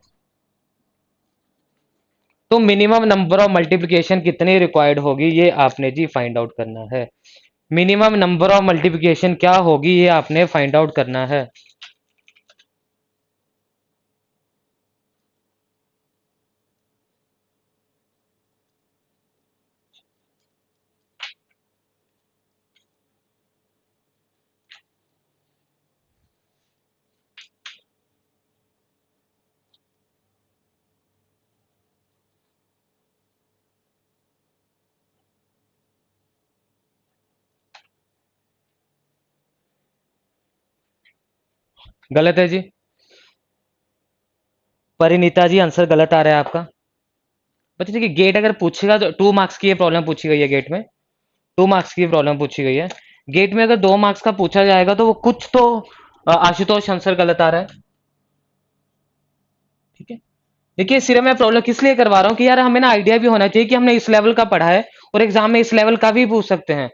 तो मिनिमम नंबर ऑफ मल्टीप्लिकेशन कितनी रिक्वायर्ड होगी ये आपने जी फाइंड आउट करना है। मिनिमम नंबर ऑफ मल्टीप्लिकेशन क्या होगी ये आपने फाइंड आउट करना है। गलत है जी, परिनीता जी आंसर गलत आ रहा है आपका। बच्चे देखिए, गेट अगर पूछेगा तो 2 मार्क्स की ये प्रॉब्लम पूछी गई है, गेट में 2 मार्क्स की प्रॉब्लम पूछी गई है। गेट में अगर 2 मार्क्स का पूछा जाएगा तो वो कुछ तो आशुतोष आंसर गलत आ रहा है। ठीक है, देखिए सिर्फ मैं प्रॉब्लम किस लिए करवा रहा हूँ कि यार हमें ना आइडिया भी होना चाहिए कि हमने इस लेवल का पढ़ा है और एग्जाम में इस लेवल का भी पूछ सकते हैं।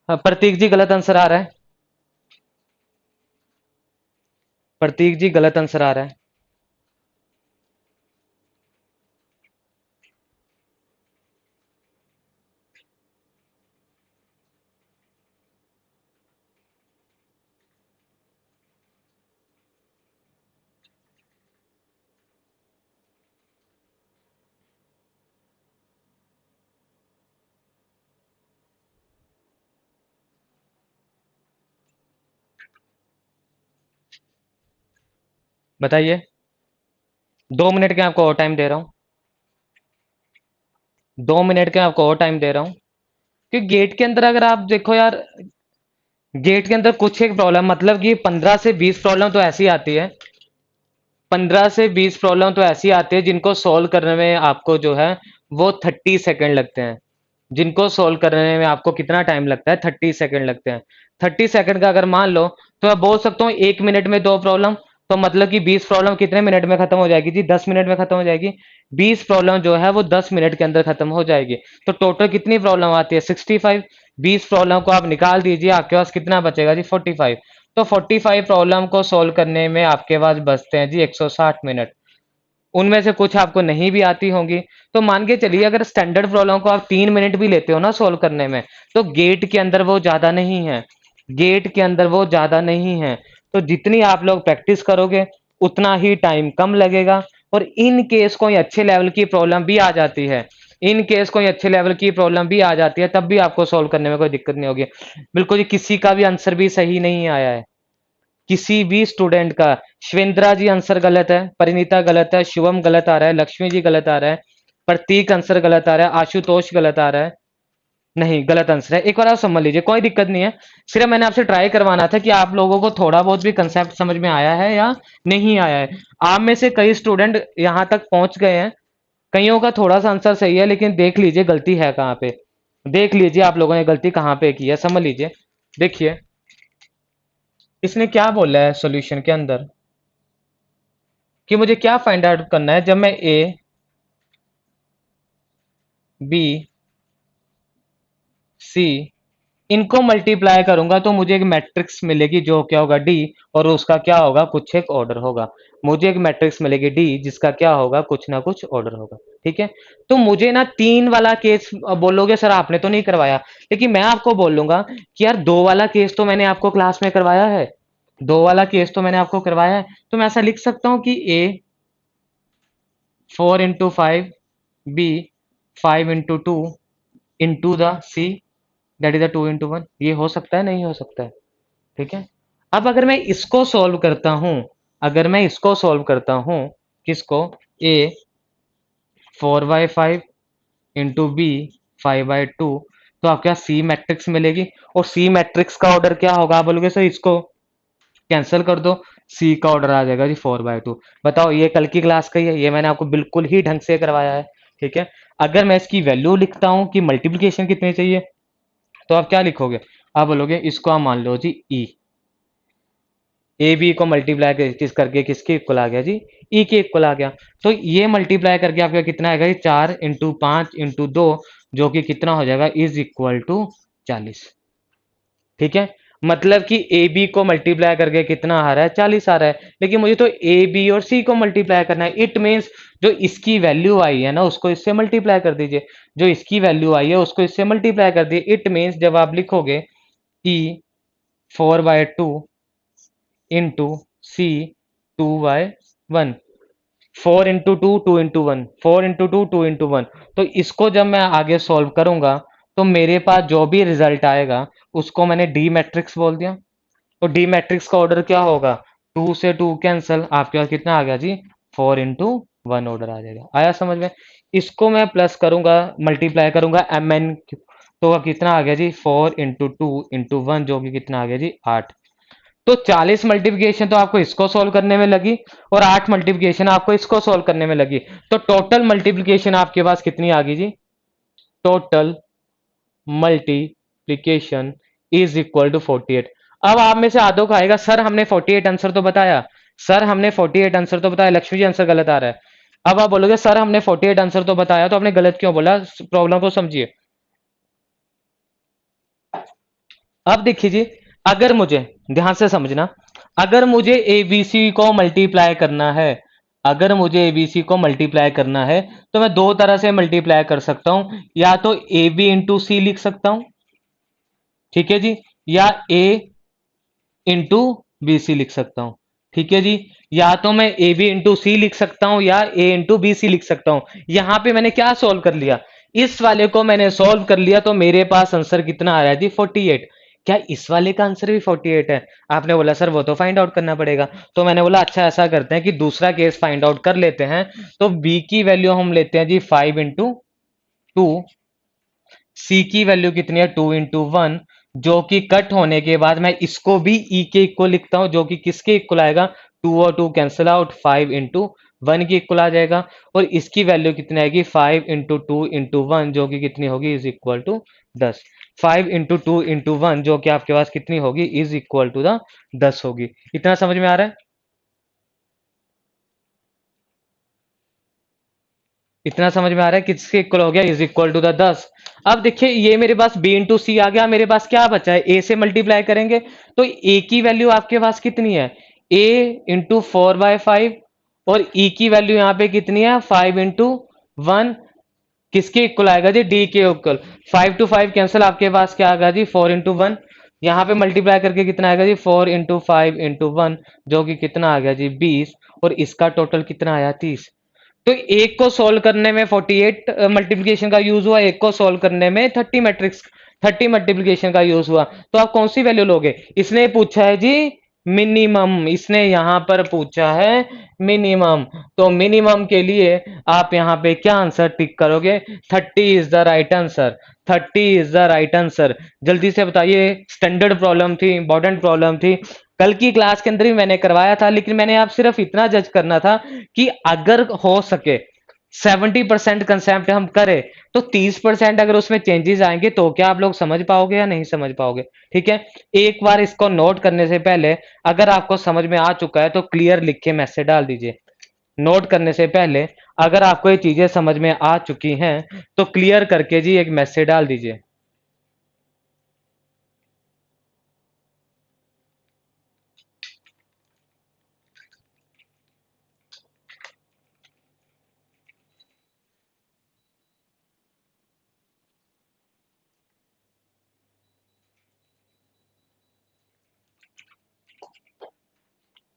प्रतीक जी गलत आंसर आ रहा है, प्रतीक जी गलत आंसर आ रहा है। बताइए, 2 मिनट के आपको और टाइम दे रहा हूँ, 2 मिनट के आपको और टाइम दे रहा हूँ। कि गेट के अंदर अगर आप देखो यार, गेट के अंदर कुछ एक प्रॉब्लम मतलब कि 15 से 20 प्रॉब्लम तो ऐसी आती है, 15 से 20 प्रॉब्लम तो ऐसी आती है जिनको सॉल्व करने में आपको जो है वो 30 सेकंड लगते हैं। जिनको सॉल्व करने में आपको कितना टाइम लगता है, 30 सेकंड लगते हैं। 30 सेकंड का अगर मान लो तो मैं बोल सकता हूँ 1 मिनट में 2 प्रॉब्लम, तो मतलब कि 20 प्रॉब्लम कितने मिनट में खत्म हो जाएगी जी, 10 मिनट में खत्म हो जाएगी। 20 प्रॉब्लम जो है वो 10 मिनट के अंदर खत्म हो जाएगी। तो टोटल कितनी प्रॉब्लम आती है, 65। 20 प्रॉब्लम को आप निकाल दीजिए, आपके पास कितना बचेगा जी, 45। तो 45 प्रॉब्लम को सोल्व करने में आपके पास बचते हैं जी 160 मिनट। उनमें से कुछ आपको नहीं भी आती होंगी, तो मान के चलिए अगर स्टैंडर्ड प्रॉब्लम को आप 3 मिनट भी लेते हो ना सोल्व करने में, तो गेट के अंदर वो ज्यादा नहीं है, गेट के अंदर वो ज्यादा नहीं है। तो जितनी आप लोग प्रैक्टिस करोगे उतना ही टाइम कम लगेगा। और इन केस कोई अच्छे लेवल की प्रॉब्लम भी आ जाती है, इन केस कोई अच्छे लेवल की प्रॉब्लम भी आ जाती है, तब भी आपको सोल्व करने में कोई दिक्कत नहीं होगी। बिल्कुल जी, किसी का भी आंसर भी सही नहीं आया है, किसी भी स्टूडेंट का। शिवेंद्रा जी आंसर गलत है, परिनीता गलत है, शुभम गलत आ रहा है, लक्ष्मी जी गलत आ रहा है, प्रतीक आंसर गलत आ रहा है, आशुतोष गलत आ रहा है, नहीं गलत आंसर है। एक बार आप समझ लीजिए, कोई दिक्कत नहीं है, सिर्फ मैंने आपसे ट्राई करवाना था कि आप लोगों को थोड़ा बहुत भी कंसेप्ट समझ में आया है या नहीं आया है। आप में से कई स्टूडेंट यहाँ तक पहुंच गए हैं, कईयों का थोड़ा सा आंसर सही है, लेकिन देख लीजिए गलती है कहाँ पे, देख लीजिए आप लोगों ने गलती कहाँ पे की है, समझ लीजिए। देखिए इसने क्या बोला है सॉल्यूशन के अंदर कि मुझे क्या फाइंड आउट करना है, जब मैं ए बी सी इनको मल्टीप्लाई करूंगा तो मुझे एक मैट्रिक्स मिलेगी जो क्या होगा, डी, और उसका क्या होगा, कुछ एक ऑर्डर होगा। मुझे एक मैट्रिक्स मिलेगी डी जिसका क्या होगा, कुछ ना कुछ ऑर्डर होगा। ठीक है, तो मुझे ना 3 वाला केस बोलोगे सर आपने तो नहीं करवाया, लेकिन मैं आपको बोलूंगा कि यार 2 वाला केस तो मैंने आपको क्लास में करवाया है, 2 वाला केस तो मैंने आपको करवाया है। तो मैं ऐसा लिख सकता हूँ कि A 4 into 5, B 5 into 2 into the C, that is a 2 into 1। ये हो सकता है, नहीं हो सकता है? ठीक है, अब अगर मैं इसको सॉल्व करता हूं, अगर मैं इसको सॉल्व करता हूं, किसको, ए 4/5 इंटू बी 5/2, तो आपके पास सी मैट्रिक्स मिलेगी। और सी मैट्रिक्स का ऑर्डर क्या होगा, आप बोलोगे सर इसको कैंसिल कर दो, सी का ऑर्डर आ जाएगा जी 4/2। बताओ, ये कल की क्लास का ही है, ये मैंने आपको बिल्कुल ही ढंग से करवाया है। ठीक है, अगर मैं इसकी वैल्यू लिखता हूं कि मल्टीप्लिकेशन कितनी चाहिए, तो आप क्या लिखोगे, आप बोलोगे इसको आप मान लो जी ई, ए बी को मल्टीप्लाई किस करके किसके इक्वल आ गया जी, ई के इक्वल आ गया। तो ये मल्टीप्लाई करके आपका कितना आएगा जी, 4 × 5 × 2, जो कि कितना हो जाएगा, इज इक्वल टू 40। ठीक है, मतलब कि ए बी को मल्टीप्लाई करके कितना आ रहा है, 40 आ रहा है। लेकिन मुझे तो ए बी और सी को मल्टीप्लाई करना है। इट मीन्स जो इसकी वैल्यू आई है ना उसको इससे मल्टीप्लाई कर दीजिए, जो इसकी वैल्यू आई है उसको इससे मल्टीप्लाई कर दीजिए। इट मीन्स जब आप लिखोगे ई 4/2 इंटू सी 2/1, 4 × 2 2 × 1, 4 × 2 2 × 1, तो इसको जब मैं आगे सॉल्व करूंगा तो मेरे पास जो भी रिजल्ट आएगा उसको मैंने डी मैट्रिक्स बोल दिया। तो डी मैट्रिक्स का ऑर्डर क्या होगा, 2 से 2 कैंसल, आपके पास कितना आ गया जी, 4 × 1 ऑर्डर आ जाएगा। आया समझ में। इसको मैं प्लस करूंगा, मल्टीप्लाई करूंगा एम एन, तो कितना आ गया जी, 4 × 2 × 1, जो कि कितना आ गया जी, 8। तो 40 मल्टीप्लिकेशन तो आपको इसको सॉल्व करने में लगी और 8 मल्टीप्लिकेशन आपको इसको सॉल्व करने में लगी। तो टोटल मल्टीप्लिकेशन आपके पास कितनी आ गई जी, total multiplication is equal to 48। अब आप में से आधों का आएगा, सर हमने 48 आंसर तो बताया, सर हमने 48 आंसर तो बताया, लक्ष्मी जी आंसर गलत आ रहा है। अब आप बोलोगे सर हमने 48 आंसर तो बताया, तो आपने गलत क्यों बोला, प्रॉब्लम को समझिए। अब देखिए जी, अगर मुझे, ध्यान से समझना, अगर मुझे एबीसी को मल्टीप्लाई करना है, अगर मुझे एबीसी को मल्टीप्लाई करना है, तो मैं दो तरह से मल्टीप्लाई कर सकता हूं, या तो ए बी इंटू सी लिख सकता हूं, ठीक है जी, या ए इंटू बी सी लिख सकता हूं, ठीक है जी। या तो मैं ए बी इंटू सी लिख सकता हूं या ए इंटू बी सी लिख सकता हूं। यहां पे मैंने क्या सोल्व कर लिया, इस वाले को मैंने सोल्व कर लिया, तो मेरे पास आंसर कितना आ रहा है जी, 48। क्या इस वाले का आंसर भी 48 है? आपने बोला सर वो तो फाइंड आउट करना पड़ेगा। तो मैंने बोला अच्छा ऐसा करते हैं कि दूसरा केस फाइंड आउट कर लेते हैं। तो बी की वैल्यू हम लेते हैं जी 5 × 2, सी की वैल्यू कितनी है, 2 × 1, जो कि कट होने के बाद मैं इसको भी ई के इक्वल लिखता हूं, जो कि किसके इक्वल आएगा, 2 और 2 कैंसिल आउट, 5 × 1 की इक्वल आ जाएगा। और इसकी वैल्यू कितनी आएगी, 5 × 2 × 1, जो कि कितनी होगी, इज इक्वल टू 10। 5 × 2 × 1 जो कि आपके पास कितनी होगी, इज इक्वल टू द 10 होगी। इतना समझ में आ रहा है, इतना समझ में आ रहा है, किसके इक्वल हो गया, इज इक्वल टू द 10। अब देखिए ये मेरे पास b इंटू सी आ गया, मेरे पास क्या बचा है, a से मल्टीप्लाई करेंगे, तो a की वैल्यू आपके पास कितनी है, a इंटू 4/5, और e की वैल्यू यहाँ पे कितनी है, 5 × 1, किसके इक्वल आएगा जी, d के इक्वल। 5 to 5 कैंसिल, आपके पास क्या आएगा जी, 4 × 1, यहाँ पे मल्टीप्लाई करके कितना आएगा जी, 4 × 5 × 1, जो कि कितना आ गया जी, 20, और इसका टोटल कितना आया, 30। तो एक को सॉल्व करने में 48 मल्टीप्लिकेशन का यूज हुआ, एक को सॉल्व करने में 30 मल्टीप्लिकेशन का यूज हुआ। तो आप कौन सी वैल्यू लोगे, इसने पूछा है जी मिनिमम, इसने यहां पर पूछा है मिनिमम, तो मिनिमम के लिए आप यहां पे क्या आंसर टिक करोगे, 30 is the right answer, 30 is the right answer. जल्दी से बताइए, स्टैंडर्ड प्रॉब्लम थी, इंपॉर्टेंट प्रॉब्लम थी, कल की क्लास के अंदर ही मैंने करवाया था, लेकिन मैंने आप सिर्फ इतना जज करना था कि अगर हो सके 70% कंसेप्ट हम करें, तो 30% अगर उसमें चेंजेस आएंगे तो क्या आप लोग समझ पाओगे या नहीं समझ पाओगे। ठीक है, एक बार इसको नोट करने से पहले, अगर आपको समझ में आ चुका है तो क्लियर लिख के मैसेज डाल दीजिए। नोट करने से पहले अगर आपको ये चीजें समझ में आ चुकी हैं तो क्लियर करके जी एक मैसेज डाल दीजिए।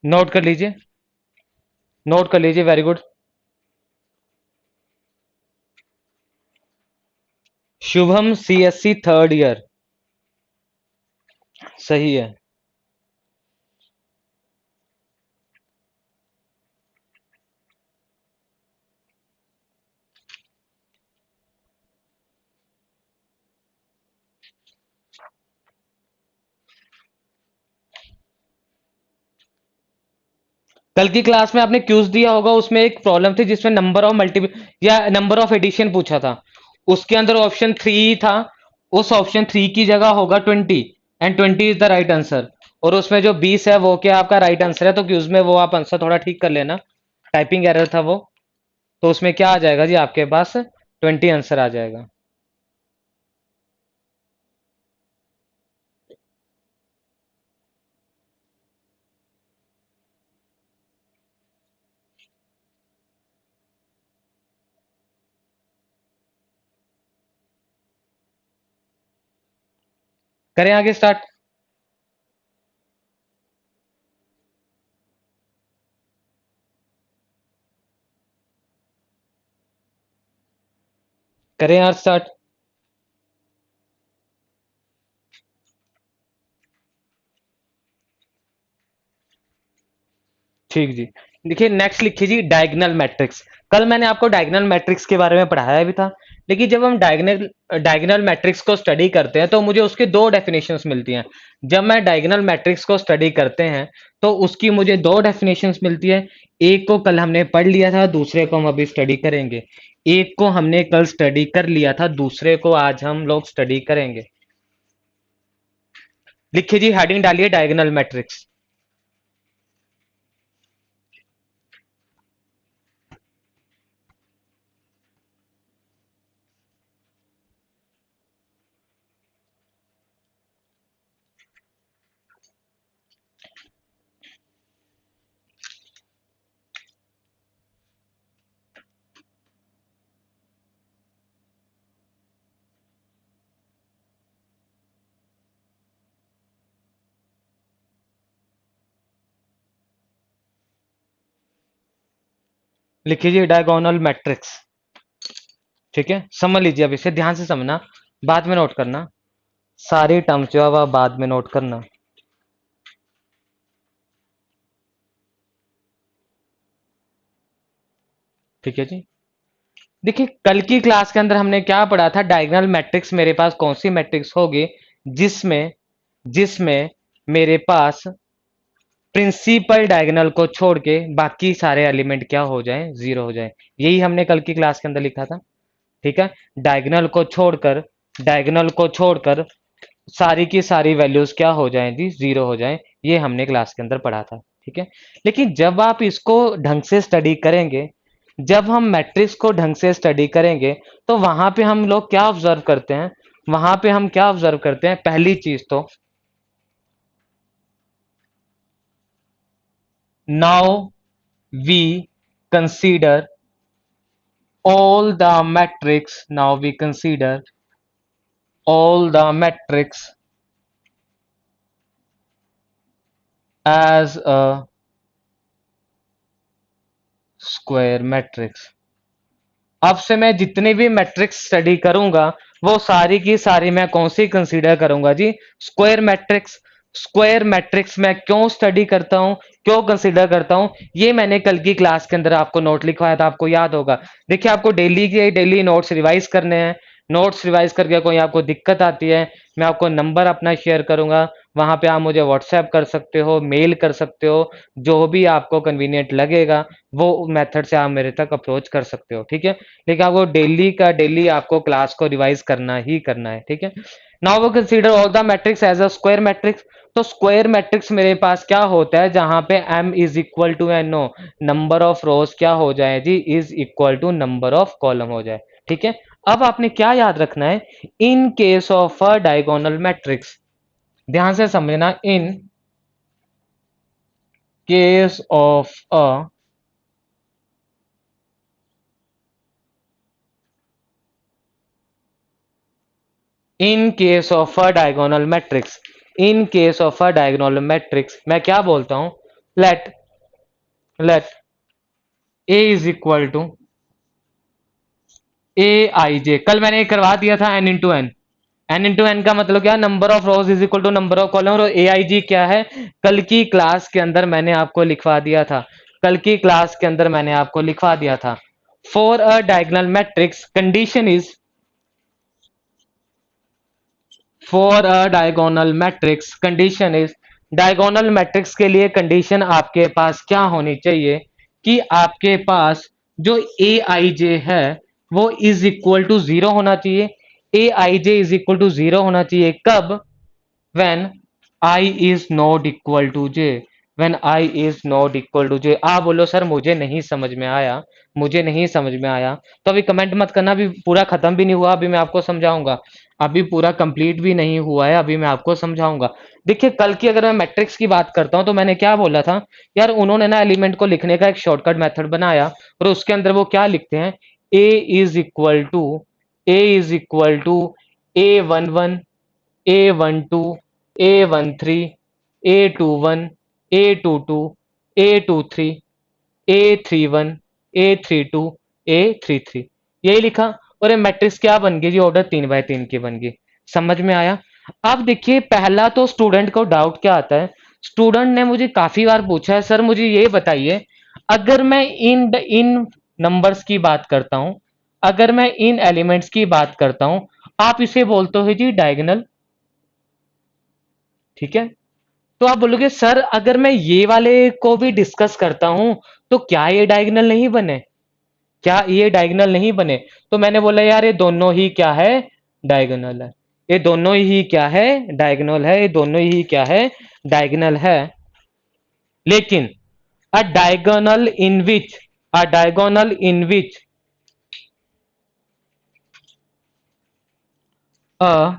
नोट कर लीजिए, नोट कर लीजिए, very good. Shubham CSC third year, सही है। कल की क्लास में आपने क्यूज दिया होगा, उसमें एक प्रॉब्लम थी जिसमें नंबर ऑफ मल्टीपल या नंबर ऑफ एडिशन पूछा था। उसके अंदर ऑप्शन 3 था, उस ऑप्शन 3 की जगह होगा 20 and 20 is the right answer. और उसमें जो 20 है वो क्या आपका राइट आंसर है, तो क्यूज में वो आप आंसर थोड़ा ठीक कर लेना, टाइपिंग एरर था वो। तो उसमें क्या आ जाएगा जी, आपके पास 20 आंसर आ जाएगा। करें आगे स्टार्ट? करें यार स्टार्ट। ठीक जी। देखिए नेक्स्ट लिखिए जी, डायगोनल मैट्रिक्स। कल मैंने आपको डायगोनल मैट्रिक्स के बारे में पढ़ाया भी था। लेकिन जब हम डायगोनल डायगोनल मैट्रिक्स को स्टडी करते हैं तो मुझे उसके दो डेफिनेशंस मिलती हैं। जब मैं डायगोनल मैट्रिक्स को स्टडी करते हैं तो उसकी मुझे दो डेफिनेशंस मिलती है। एक को कल हमने पढ़ लिया था, दूसरे को हम अभी स्टडी करेंगे। एक को हमने कल स्टडी कर लिया था, दूसरे को आज हम लोग स्टडी करेंगे। लिखिए जी, हेडिंग डालिए डायगोनल मैट्रिक्स। लिखिए जी, डायगोनल मैट्रिक्स। ठीक है, समझ लीजिए, अब इसे ध्यान से समझना, बाद में नोट करना। सारी टर्म्स जो है वह बाद में नोट करना। ठीक है जी। देखिए कल की क्लास के अंदर हमने क्या पढ़ा था, डायगोनल मैट्रिक्स मेरे पास कौन सी मैट्रिक्स होगी जिसमें जिसमें मेरे पास प्रिंसिपल डायगोनल को छोड़ के बाकी सारे एलिमेंट क्या हो जाएं, जीरो हो जाएं। यही हमने कल की क्लास के अंदर लिखा था। ठीक है, डायगोनल को छोड़कर डायगोनल को छोड़कर सारी की सारी वैल्यूज क्या हो जाएं जी, जीरो हो जाएं। ये हमने क्लास के अंदर पढ़ा था। ठीक है, लेकिन जब आप इसको ढंग से स्टडी करेंगे, जब हम मैट्रिक्स को ढंग से स्टडी करेंगे, तो वहां पे हम लोग क्या ऑब्जर्व करते हैं, वहां पे हम क्या ऑब्जर्व करते हैं, पहली चीज तो now we consider all the metrics now we consider all the metrics as a square matrix। अब से मैं जितने भी मैट्रिक्स स्टडी करूंगा वो सारी की सारी मैं कौन सी कंसीडर करूंगा जी, स्क्वायर मैट्रिक्स। स्क्वायर मैट्रिक्स मैं क्यों स्टडी करता हूं, क्यों कंसीडर करता हूं, ये मैंने कल की क्लास के अंदर आपको नोट लिखवाया था, आपको याद होगा। देखिए आपको डेली के डेली नोट्स रिवाइज करने हैं। नोट्स रिवाइज करके कोई आपको दिक्कत आती है, मैं आपको नंबर अपना शेयर करूंगा, वहां पे आप मुझे व्हाट्सएप कर सकते हो, मेल कर सकते हो, जो भी आपको कन्वीनियंट लगेगा वो मेथड से आप मेरे तक अप्रोच कर सकते हो। ठीक है, लेकिन आपको डेली का डेली आपको क्लास को रिवाइज करना ही करना है। ठीक है, now we consider all the matrix as a square matrix. तो स्क्वायर मैट्रिक्स मेरे पास क्या होता है, जहां पे m is equal to n oh, number of rows क्या हो जाए जी, is equal to number of column हो जाए। ठीक है, अब आपने क्या याद रखना है, in case of a diagonal matrix, ध्यान से समझना, in case of a in case of a diagonal matrix, in case of a diagonal matrix मैं क्या बोलता हूं, let let A is equal to A I j. कल मैंने करवा दिया था n into n. N into n का मतलब क्या, number of rows is equal to number of column. और ए आई जी क्या है, कल की क्लास के अंदर मैंने आपको लिखवा दिया था, कल की क्लास के अंदर मैंने आपको लिखवा दिया था। For a diagonal matrix condition is, for a diagonal matrix condition is diagonal matrix के लिए कंडीशन आपके पास क्या होनी चाहिए कि आपके पास जो ए आई जे है वो इज इक्वल टू जीरो होना चाहिए। ए आई जे इज इक्वल टू जीरो होना चाहिए कब? when I is not equal to j, when I is not equal to j। आप बोलो सर मुझे नहीं समझ में आया, मुझे नहीं समझ में आया, तो अभी कमेंट मत करना, अभी पूरा खत्म भी नहीं हुआ, अभी मैं आपको समझाऊंगा, अभी पूरा कंप्लीट भी नहीं हुआ है, अभी मैं आपको समझाऊंगा। देखिए कल की अगर मैं मैट्रिक्स की बात करता हूं तो मैंने क्या बोला था यार, उन्होंने ना एलिमेंट को लिखने का एक शॉर्टकट मेथड बनाया और उसके अंदर वो क्या लिखते हैं, a is equal to, a is equal to A11, A12, A13, A21, A22, A23, A31, A32, A33, यही लिखा और ये मैट्रिक्स क्या बन गई जी, ऑर्डर 3 बाय 3 की बन गई। समझ में आया? अब देखिए पहला तो स्टूडेंट को डाउट क्या आता है, स्टूडेंट ने मुझे काफी बार पूछा है सर मुझे ये बताइए, अगर मैं इन नंबर्स की बात करता हूं, अगर मैं इन एलिमेंट्स की बात करता हूं, आप इसे बोलते हो जी डायगोनल, ठीक है? तो आप बोलोगे सर अगर मैं ये वाले को भी डिस्कस करता हूं तो क्या ये डायगोनल नहीं बने, क्या ये डायगोनल नहीं बने? तो मैंने बोला यार ये दोनों ही क्या है, डायगोनल है, ये दोनों ही क्या है, डायगोनल है, ये दोनों ही क्या है, डायगोनल है। लेकिन a diagonal in which, a diagonal in which a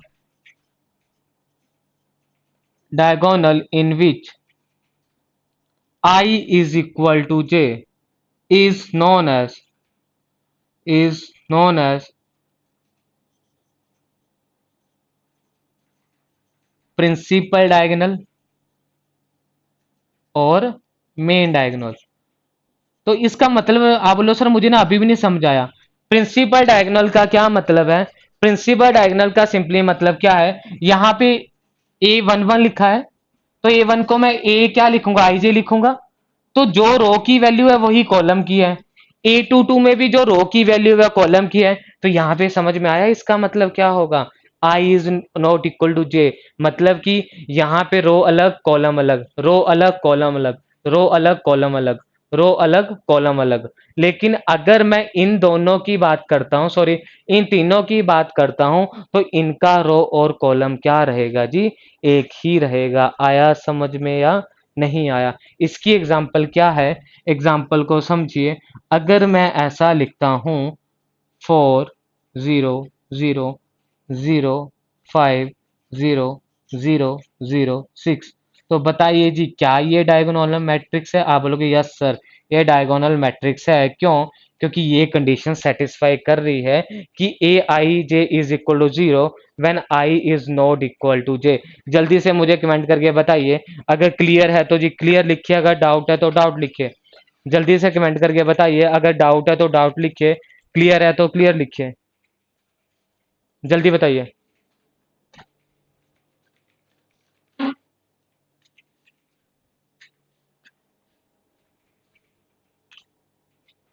diagonal in which I is equal to j is known as principal diagonal और मेन डायगोनल। तो इसका मतलब आप बोलो सर मुझे ना अभी भी नहीं समझ आया, प्रिंसिपल डायगोनल का क्या मतलब है? प्रिंसिपल डायगोनल का सिंपली मतलब क्या है, यहाँ पे A11 लिखा है तो A1 को मैं ए क्या लिखूंगा, आई जे लिखूंगा, तो जो रो की वैल्यू है वही कॉलम की है। A22 में भी जो रो की वैल्यू है कॉलम की है, तो यहाँ पे समझ में आया इसका मतलब क्या होगा, आई इज नॉट इक्वल टू जे, मतलब कि यहाँ पे रो अलग कॉलम अलग, रो अलग कॉलम अलग, रो अलग कॉलम अलग, रो अलग कॉलम अलग। लेकिन अगर मैं इन दोनों की बात करता हूँ, सॉरी इन तीनों की बात करता हूं, तो इनका रो और कॉलम क्या रहेगा जी, एक ही रहेगा। आया समझ में या नहीं आया? इसकी एग्जाम्पल क्या है, एग्जाम्पल को समझिए। अगर मैं ऐसा लिखता हूं 4 0 0 0 5 0 0 0 6, तो बताइए जी क्या ये डायगोनल मैट्रिक्स है? आप बोलोगे यस सर ये डायगोनल मैट्रिक्स है। क्यों? क्योंकि ये कंडीशन सेटिस्फाई कर रही है कि a I J is equal to zero when i is not equal to j. जल्दी से मुझे कमेंट करके बताइए, अगर क्लियर है तो जी क्लियर लिखिए, अगर डाउट है तो डाउट लिखिए। जल्दी से कमेंट करके बताइए, अगर डाउट है तो डाउट लिखिए, क्लियर है तो क्लियर लिखिए, जल्दी बताइए।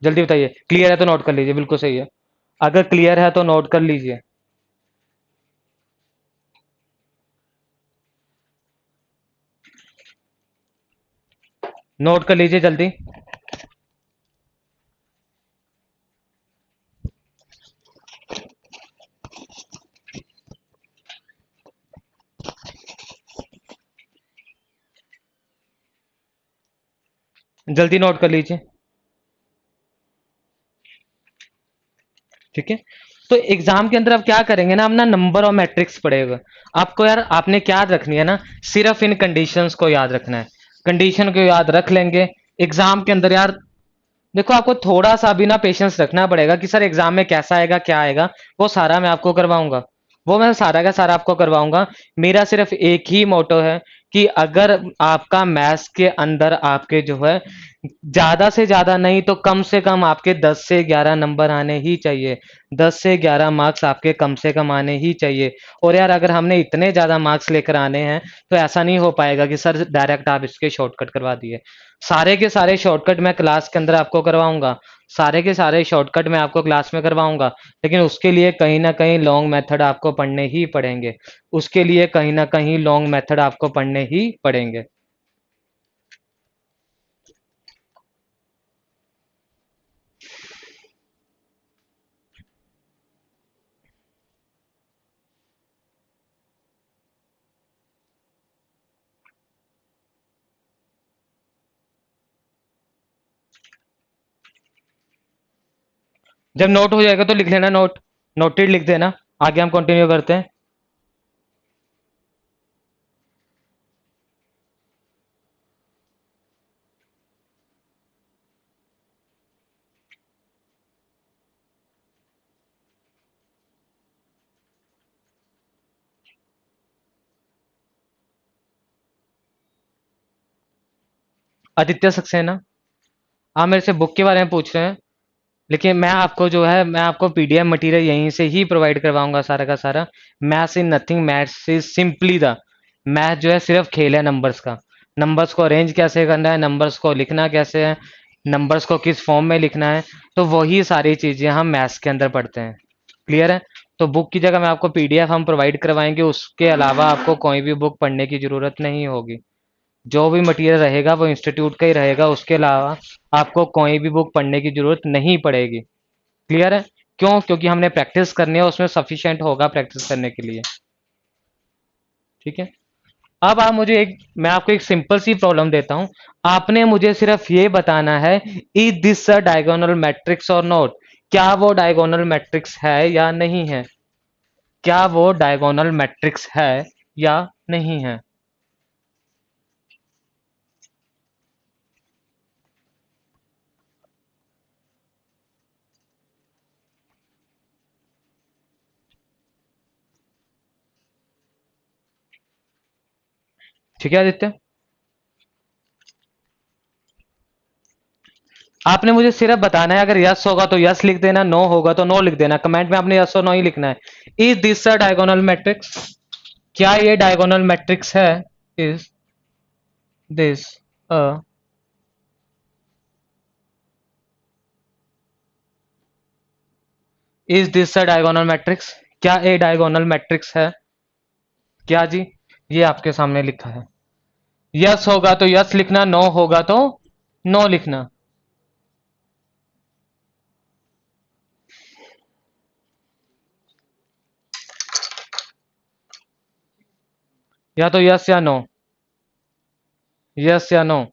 जल्दी बताइए, क्लियर है तो नोट कर लीजिए, बिल्कुल सही है। अगर क्लियर है तो नोट कर लीजिए, नोट कर लीजिए जल्दी। जल्दी नोट कर लीजिए, ठीक है? तो एग्जाम के अंदर आप क्या करेंगे ना, हम ना नंबर और मैट्रिक्स पढ़ेगा आपको। यार आपने क्या याद रखनी है ना, सिर्फ इन कंडीशंस को याद रखना है, कंडीशन को याद रख लेंगे एग्जाम के अंदर। यार देखो आपको थोड़ा सा भी ना पेशेंस रखना पड़ेगा कि सर एग्जाम में कैसा आएगा क्या आएगा, वो सारा मैं आपको करवाऊंगा, वो मैं सारा का सारा आपको करवाऊंगा। मेरा सिर्फ एक ही मोटो है कि अगर आपका मैथ्स के अंदर आपके जो है ज्यादा से ज्यादा नहीं तो कम से कम आपके 10 से 11 नंबर आने ही चाहिए। 10 से 11 मार्क्स आपके कम से कम आने ही चाहिए। और यार अगर हमने इतने ज्यादा मार्क्स लेकर आने हैं तो ऐसा नहीं हो पाएगा कि सर डायरेक्ट आप इसके शॉर्टकट करवा दिए। सारे के सारे शॉर्टकट मैं क्लास के अंदर आपको करवाऊंगा। सारे के सारे शॉर्टकट मैं आपको क्लास में करवाऊंगा। लेकिन उसके लिए कहीं ना कहीं लॉन्ग मेथड आपको पढ़ने ही पड़ेंगे। उसके लिए कहीं ना कहीं लॉन्ग मेथड आपको पढ़ने ही पड़ेंगे। जब नोट हो जाएगा तो लिख लेना, नोट नोटेड लिख देना। आगे हम कंटिन्यू करते हैं। आदित्य सक्सेना, आप मेरे से बुक के बारे में पूछ रहे हैं, लेकिन मैं आपको जो है मैं आपको पीडीएफ मटेरियल यहीं से ही प्रोवाइड करवाऊंगा सारा का सारा। Maths is nothing, maths is simply the, math जो है सिर्फ खेल है नंबर्स का। नंबर्स को अरेंज कैसे करना है, नंबर्स को लिखना कैसे है, नंबर्स को किस फॉर्म में लिखना है, तो वही सारी चीजें हम मैथ्स के अंदर पढ़ते हैं। क्लियर है? तो बुक की जगह मैं आपको पीडीएफ हम प्रोवाइड करवाएंगे, उसके अलावा आपको कोई भी बुक पढ़ने की जरूरत नहीं होगी। जो भी मटेरियल रहेगा वो इंस्टीट्यूट का ही रहेगा, उसके अलावा आपको कोई भी बुक पढ़ने की जरूरत नहीं पड़ेगी। क्लियर है? क्यों? क्योंकि हमने प्रैक्टिस करनी है, उसमें सफिशिएंट होगा प्रैक्टिस करने के लिए। ठीक है? अब आप मुझे एक, मैं आपको एक सिंपल सी प्रॉब्लम देता हूं। आपने मुझे सिर्फ ये बताना है, is this a diagonal matrix और नॉट? क्या वो डायगोनल मैट्रिक्स है या नहीं है? क्या वो डायगोनल मैट्रिक्स है या नहीं है? ठीक है आदित्य? आपने मुझे सिर्फ बताना है, अगर यस होगा तो यस लिख देना, नो होगा तो नो लिख देना। कमेंट में आपने यस और नो ही लिखना है। Is this a diagonal matrix? क्या ये डायगोनल मैट्रिक्स है? Is this a is this a diagonal matrix? क्या ए डायगोनल मैट्रिक्स है? क्या जी? ये आपके सामने लिखा है। यस होगा तो यस लिखना, नो होगा तो नो लिखना। या तो यस या नो, यस या no.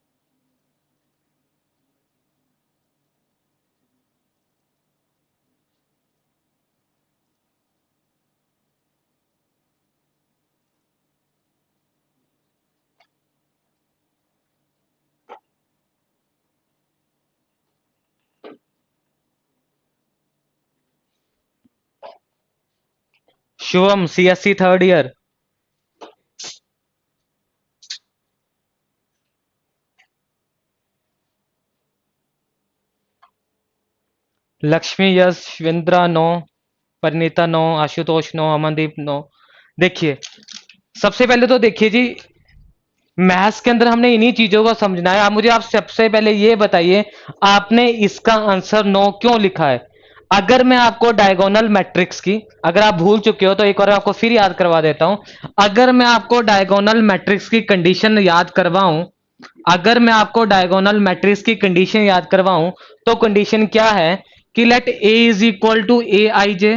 Shubham, CSC third year. Lakshmi yes, Shivendra no, Parineeta no, Ashutosh no, Amandeep no. देखिए, सबसे पहले तो देखिए जी, मैथ्स के अंदर हमने इन्हीं चीजों को समझना है। आप सबसे पहले ये बताइए, आपने इसका आंसर नो क्यों लिखा है? अगर मैं आपको डायगोनल मैट्रिक्स की, अगर आप भूल चुके हो तो एक और आपको फिर याद करवा देता हूं। अगर मैं आपको डायगोनल मैट्रिक्स की कंडीशन याद करवाऊं, अगर मैं आपको डायगोनल मैट्रिक्स की कंडीशन याद करवाऊं, तो कंडीशन क्या है कि let A is equal to A I J.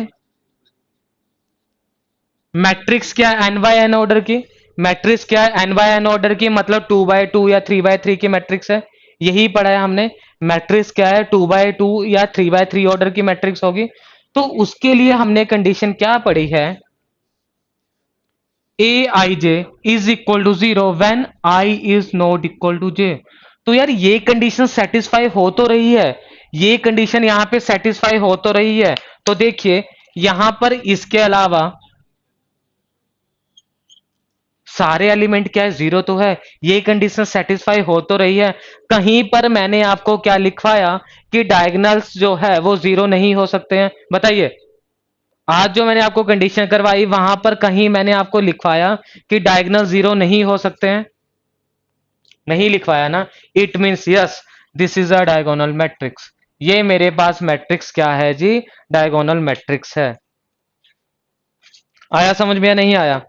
Matrix क्या है? एन बाय एन ऑर्डर की। मैट्रिक्स क्या है? एन बाय एन ऑर्डर की, मतलब 2 बाय 2 या 3 बाय 3 की मैट्रिक्स है। यही पढ़ा है हमने। मैट्रिक्स क्या है? 2 बाय 2 या 3 बाय 3 ऑर्डर की मैट्रिक्स होगी। तो उसके लिए हमने कंडीशन क्या पढ़ी है? A I J is equal to 0 when i is not equal to j. तो यार ये कंडीशन सेटिस्फाई हो तो रही है, ये कंडीशन यहां पे सेटिस्फाई हो तो रही है। तो देखिए, यहां पर इसके अलावा सारे एलिमेंट क्या है, जीरो तो है, ये कंडीशन सेटिस्फाई हो तो रही है। कहीं पर मैंने आपको क्या लिखवाया कि डायगोनल्स जो है वो जीरो नहीं हो सकते हैं, बताइए। आज जो मैंने आपको कंडीशन करवाई वहां पर कहीं मैंने आपको लिखवाया कि डायगोनल जीरो नहीं हो सकते हैं? नहीं लिखवाया ना। It means yes, this is a diagonal matrix. ये मेरे पास मैट्रिक्स क्या है जी, डायगोनल मैट्रिक्स है। आया समझ में या नहीं आया?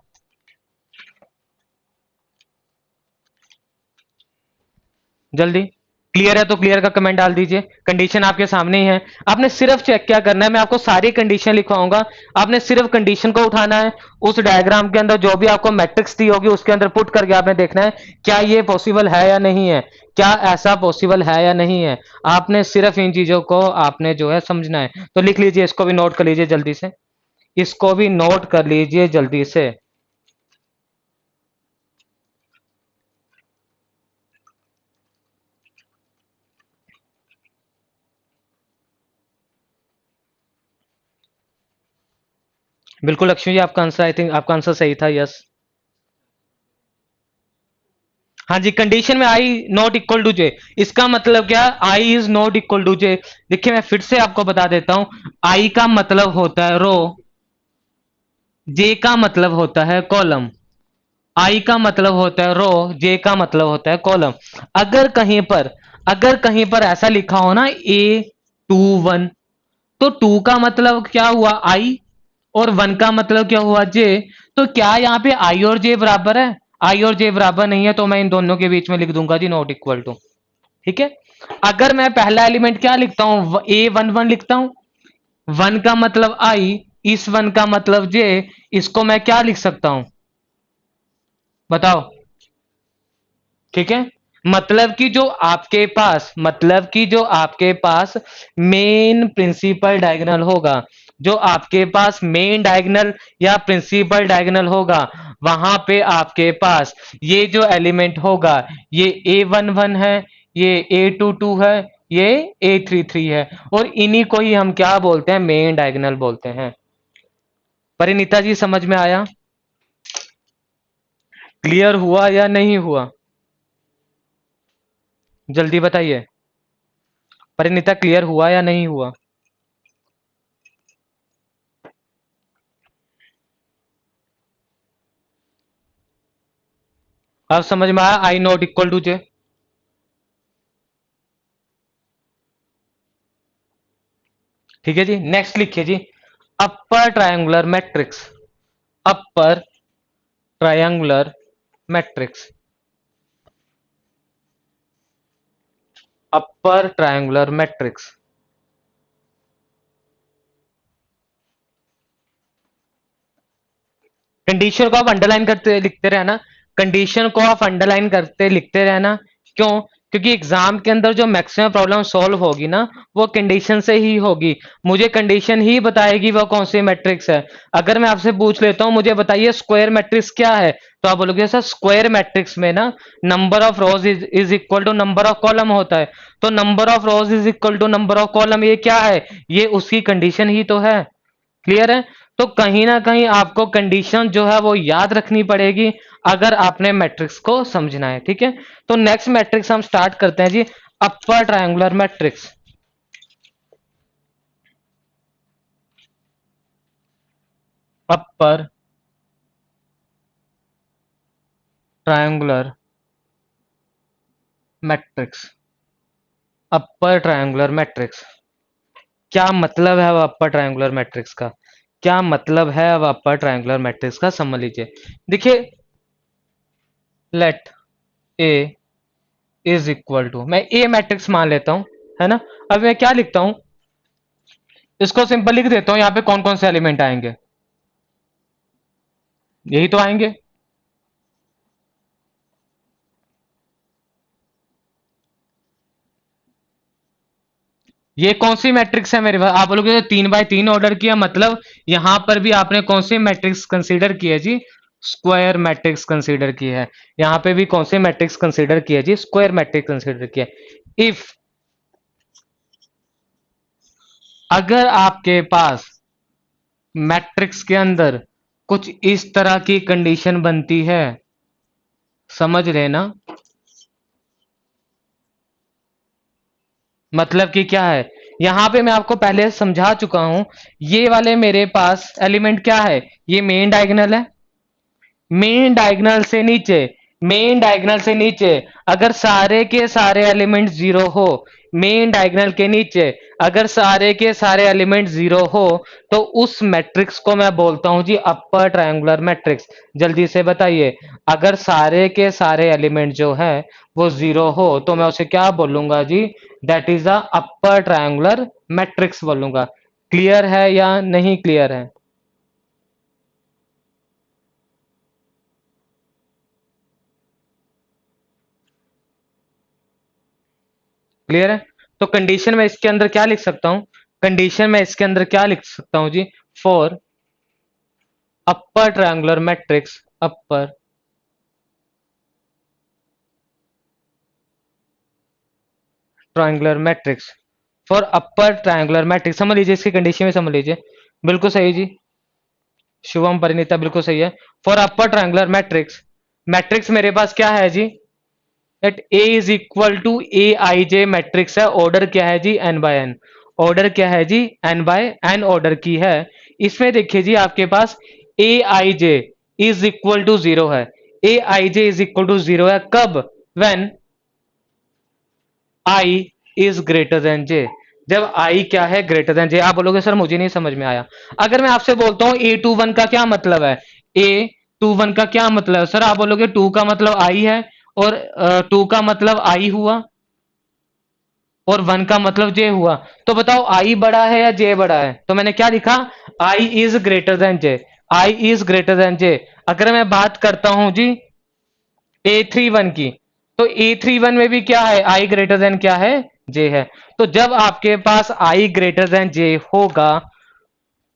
जल्दी, क्लियर है तो क्लियर का कमेंट डाल दीजिए। कंडीशन आपके सामने ही है, आपने सिर्फ चेक क्या करना है, मैं आपको सारी कंडीशन लिखवाऊंगा, आपने सिर्फ कंडीशन को उठाना है, उस डायग्राम के अंदर जो भी आपको मैट्रिक्स दी होगी उसके अंदर पुट करके आपने देखना है क्या ये पॉसिबल है या नहीं है, क्या ऐसा पॉसिबल है या नहीं है। आपने सिर्फ इन चीजों को आपने जो है समझना है। तो लिख लीजिए, इसको भी नोट कर लीजिए जल्दी से, इसको भी नोट कर लीजिए जल्दी से। बिल्कुल लक्ष्मी जी, आपका आंसर, आई थिंक आपका आंसर सही था, यस। हाँ जी, कंडीशन में आई नॉट इक्वल टू जे, इसका मतलब क्या, आई इज नॉट इक्वल टू जे। देखिए मैं फिर से आपको बता देता हूं, आई का मतलब होता है रो, जे का मतलब होता है कॉलम। आई का मतलब होता है रो, जे का मतलब होता है कॉलम। अगर कहीं पर, अगर कहीं पर ऐसा लिखा हो ना ए टू वन, तो टू का मतलब क्या हुआ आई, और वन का मतलब क्या हुआ जे। तो क्या यहाँ पे आई और जे बराबर है? आई और जे बराबर नहीं है, तो मैं इन दोनों के बीच में लिख दूंगा जी नॉट इक्वल टू। ठीक है। अगर मैं पहला एलिमेंट क्या लिखता हूं, ए वन वन लिखता हूं, वन का मतलब आई, इस वन का मतलब जे, इसको मैं क्या लिख सकता हूं, बताओ। ठीक है। मतलब कि जो आपके पास, मतलब कि जो आपके पास मेन प्रिंसिपल डायगोनल होगा, जो आपके पास मेन डायगोनल या प्रिंसिपल डायगोनल होगा, वहां पे आपके पास ये जो एलिमेंट होगा, ये ए वन वन है, ये ए टू टू है, ये ए थ्री थ्री है, और इन्हीं को ही हम क्या बोलते हैं, मेन डायगोनल बोलते हैं। परिणीता जी समझ में आया? क्लियर हुआ या नहीं हुआ? जल्दी बताइए, परिणीता क्लियर हुआ या नहीं हुआ? अब समझ में आया, i not equal to j. ठीक है जी, नेक्स्ट लिखिए जी, upper triangular matrix, upper triangular matrix, upper triangular matrix. Condition को आप अंडरलाइन करते लिखते रहना, कंडीशन को आप अंडरलाइन करते लिखते रहना। क्यों? क्योंकि एग्जाम के अंदर जो मैक्सिमम प्रॉब्लम सॉल्व होगी ना, वो कंडीशन से ही होगी। मुझे कंडीशन ही बताएगी वो कौन सी मैट्रिक्स है। अगर मैं आपसे पूछ लेता हूं मुझे बताइए स्क्वायर मैट्रिक्स क्या है, तो आप बोलोगे सर स्क्वायर मैट्रिक्स में ना number of rows is equal to number of column होता है। तो number of rows is equal to number of column, ये क्या है, ये उसकी कंडीशन ही तो है। क्लियर है? तो कहीं ना कहीं आपको कंडीशन जो है वो याद रखनी पड़ेगी अगर आपने मैट्रिक्स को समझना है। ठीक है। तो नेक्स्ट मैट्रिक्स हम स्टार्ट करते हैं जी, upper triangular matrix. Upper triangular matrix, upper triangular matrix. क्या मतलब है अब अपर ट्रायंगुलर मैट्रिक्स का, क्या मतलब है अब अपर ट्रायंगुलर मैट्रिक्स का, समझ लीजिए। देखिए, let A is equal to, मैं ए मैट्रिक्स मान लेता हूं, है ना। अब मैं क्या लिखता हूं, इसको सिंपल लिख देता हूं, यहां पे कौन कौन से एलिमेंट आएंगे, यही तो आएंगे। ये कौन सी मैट्रिक्स है मेरे पास, आप बोलोगे तो 3 बाय 3 ऑर्डर किया, मतलब यहां पर भी आपने कौन सी मैट्रिक्स कंसीडर की है जी, स्क्वायर मैट्रिक्स कंसीडर की है। यहां पे भी कौन सी मैट्रिक्स कंसीडर की है जी, स्क्वायर मैट्रिक्स कंसीडर किया है। इफ, अगर आपके पास मैट्रिक्स के अंदर कुछ इस तरह की कंडीशन बनती है, समझ लेना। मतलब कि क्या है, यहां पे मैं आपको पहले समझा चुका हूं। ये वाले मेरे पास एलिमेंट क्या है, ये मेन डायगोनल है। मेन डायगोनल से नीचे, मेन डायगोनल से नीचे अगर सारे के सारे एलिमेंट जीरो हो, मेन डायगोनल के नीचे अगर सारे के सारे एलिमेंट जीरो हो, तो उस मैट्रिक्स को मैं बोलता हूं जी अपर ट्रायंगुलर मैट्रिक्स। जल्दी से बताइए, अगर सारे के सारे एलिमेंट जो है वो जीरो हो तो मैं उसे क्या बोलूंगा जी, that is a upper triangular matrix बोलूंगा। क्लियर है या नहीं क्लियर है? क्लियर है? तो कंडीशन में इसके अंदर क्या लिख सकता हूं, कंडीशन में इसके अंदर क्या लिख सकता हूं जी, for upper triangular matrix, upper triangular matrix, for upper triangular matrix. समझ लीजिए, इसकी कंडीशन में समझ लीजिए, बिल्कुल सही जी, शुभम परिणीता बिल्कुल सही है। For upper triangular matrix, matrix मेरे पास क्या है जी, at a is equal to A I J matrix है। ऑर्डर क्या है जी, एन बाय एन। ऑर्डर क्या है जी, एन बाय एन ऑर्डर की है। इसमें देखिए जी, आपके पास a I J is equal to zero है। A I J is equal to zero है कब, when i is greater than j. जब आई क्या है, ग्रेटर देन जे। आप बोलोगे सर मुझे नहीं समझ में आया। अगर मैं आपसे बोलता हूं ए टू वन का क्या मतलब है, ए टू वन का क्या मतलब है, सर आप बोलोगे टू का मतलब आई है, और टू का मतलब आई हुआ, और वन का मतलब जे हुआ। तो बताओ आई बड़ा है या जे बड़ा है? तो मैंने क्या लिखा, i is greater than j, i is greater than j. अगर मैं बात करता हूं जी ए थ्री वन की, तो ए थ्री वन में भी क्या है, आई ग्रेटर देन क्या है, जे है। तो जब आपके पास आई ग्रेटर देन जे होगा,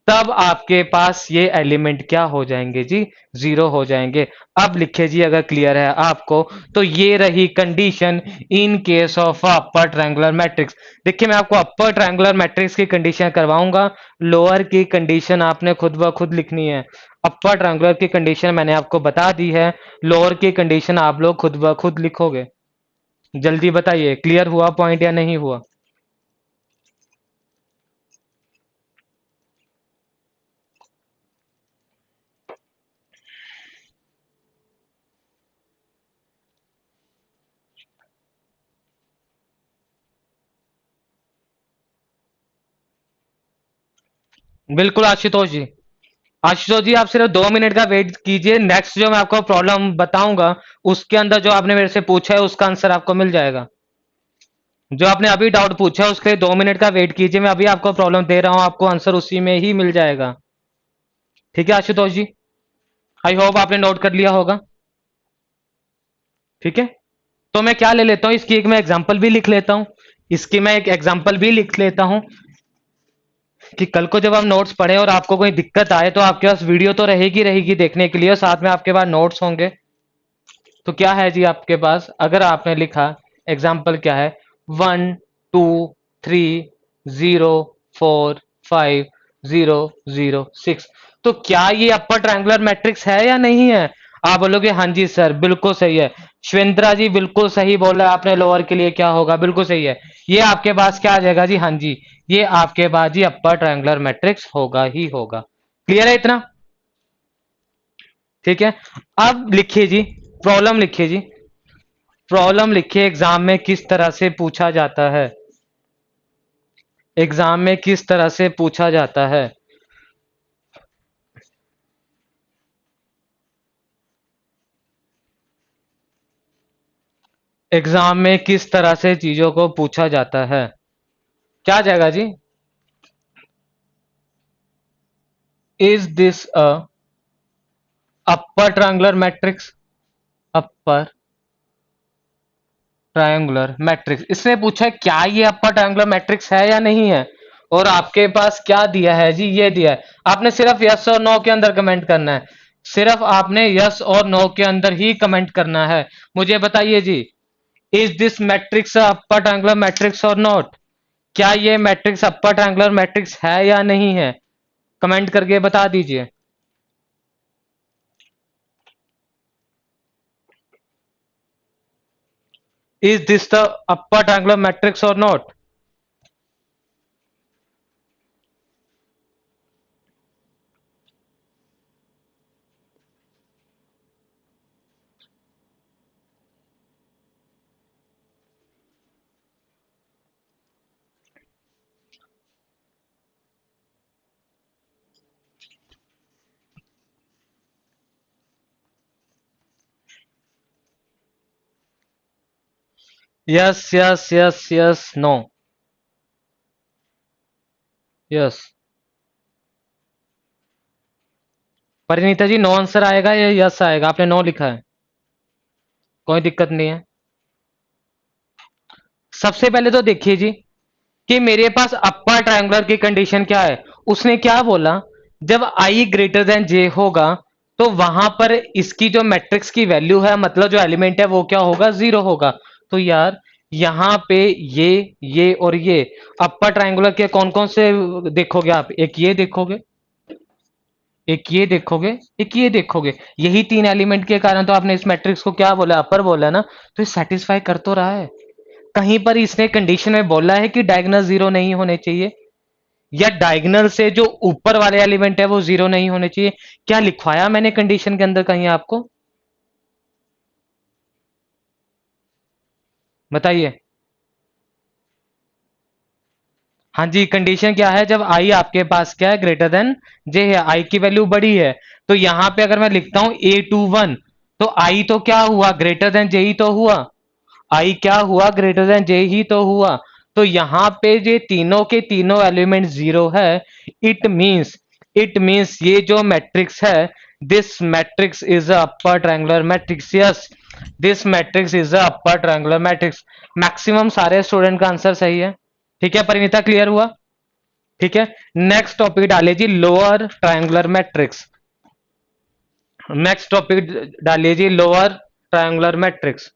तब आपके पास ये एलिमेंट क्या हो जाएंगे जी, जीरो हो जाएंगे। अब लिखे जी, अगर क्लियर है आपको, तो ये रही condition in case of upper triangular matrix. देखिए, मैं आपको अपर ट्रायंगुलर मैट्रिक्स की कंडीशन करवाऊंगा, लोअर की कंडीशन आपने खुद ब खुद लिखनी है। अपर ट्रायंगुलर की कंडीशन मैंने आपको बता दी है, लोअर की कंडीशन आप लोग खुद ब खुद लिखोगे। जल्दी बताइए, क्लियर हुआ पॉइंट या नहीं हुआ? बिल्कुल आशुतोष जी। आशुतोष जी, आप सिर्फ 2 मिनट का वेट कीजिए, नेक्स्ट जो मैं आपको प्रॉब्लम बताऊंगा उसके अंदर जो आपने मेरे से पूछा है उसका आंसर आपको मिल जाएगा। जो आपने अभी डाउट पूछा है उसके 2 मिनट का वेट कीजिए, मैं अभी आपको प्रॉब्लम दे रहा हूं, आपको आंसर उसी में ही मिल जाएगा। ठीक है आशुतोष जी, आई होप आपने नोट कर लिया होगा। ठीक है, तो मैं क्या ले लेता हूं, इसकी एक मैं एग्जांपल भी लिख लेता हूं, इसकी मैं एक एग्जांपल भी लिख लेता हूं, कि कल को जब हम नोट्स पढ़े और आपको कोई दिक्कत आए तो आपके पास वीडियो तो रहेगी रहेगी देखने के लिए, और साथ में आपके पास नोट्स होंगे। तो क्या है जी आपके पास, अगर आपने लिखा एग्जाम्पल क्या है, 1 2 3 0 4 5 0 0 6, तो क्या ये अपर ट्रायंगुलर मैट्रिक्स है या नहीं है? आप बोलोगे हाँ जी सर बिल्कुल सही है। श्वेंद्रा जी बिल्कुल सही बोला आपने, लोअर के लिए क्या होगा, बिल्कुल सही है। ये आपके पास क्या आ जाएगा जी, हाँ जी, ये आपके पास जी अपर ट्रायंगुलर मैट्रिक्स होगा ही होगा। क्लियर है इतना? ठीक है, अब लिखिए जी, प्रॉब्लम लिखिए जी, प्रॉब्लम लिखिए एग्जाम में किस तरह से पूछा जाता है, एग्जाम में किस तरह से पूछा जाता है। एग्जाम में किस तरह से चीजों को पूछा जाता है, क्या आ जाएगा जी, is this a upper triangular matrix, upper triangular matrix. इसने पूछा है क्या ये अपर ट्रायंगुलर मैट्रिक्स है या नहीं है, और आपके पास क्या दिया है जी, ये दिया है। आपने सिर्फ यस और नो के अंदर कमेंट करना है, सिर्फ आपने यस और नो के अंदर ही कमेंट करना है। मुझे बताइए जी, is this matrix upper triangular matrix और नॉट, क्या ये मैट्रिक्स अपर ट्रायंगुलर मैट्रिक्स है या नहीं है? कमेंट करके बता दीजिए। Is this the upper triangular matrix or not? Yes, yes, yes, yes, no. Yes. Parineeta ji, no answer आएगा या यस आएगा? आपने नो लिखा है, कोई दिक्कत नहीं है। सबसे पहले तो देखिए जी कि मेरे पास अपर ट्रायंगुलर की कंडीशन क्या है। उसने क्या बोला, जब आई ग्रेटर देन जे होगा तो वहां पर इसकी जो मैट्रिक्स की वैल्यू है, मतलब जो एलिमेंट है वो क्या होगा, जीरो होगा। तो यार यहाँ पे ये और ये अपर ट्रायंगुलर के कौन कौन से देखोगे आप? एक ये देखोगे, एक ये देखोगे, एक ये देखोगे। यही तीन एलिमेंट के कारण तो आपने इस मैट्रिक्स को क्या बोला, अपर बोला ना। तो ये सेटिस्फाई कर तो रहा है। कहीं पर इसने कंडीशन में बोला है कि डायगोनल जीरो नहीं होने चाहिए, या डायगोनल से जो ऊपर वाले एलिमेंट है वो जीरो नहीं होने चाहिए? क्या लिखवाया मैंने कंडीशन के अंदर कहीं आपको? बताइए। हाँ जी, कंडीशन क्या है, जब आई आपके पास क्या है, ग्रेटर देन जे है, आई की वैल्यू बड़ी है। तो यहां पे अगर मैं लिखता हूं A21, तो आई तो क्या हुआ, ग्रेटर देन जे ही तो हुआ। आई क्या हुआ, ग्रेटर देन जे ही तो हुआ। तो यहां पे जे तीनों के तीनों एलिमेंट जीरो है। इट मींस, इट मींस ये जो मैट्रिक्स है, this matrix is a upper triangular matrix. Yes, this matrix is a upper triangular matrix. Maximum सारे स्टूडेंट का आंसर सही है। ठीक है परिणीता, क्लियर हुआ? ठीक है, नेक्स्ट टॉपिक डालिए जी, lower triangular matrix. Next topic डालिए जी, lower triangular matrix.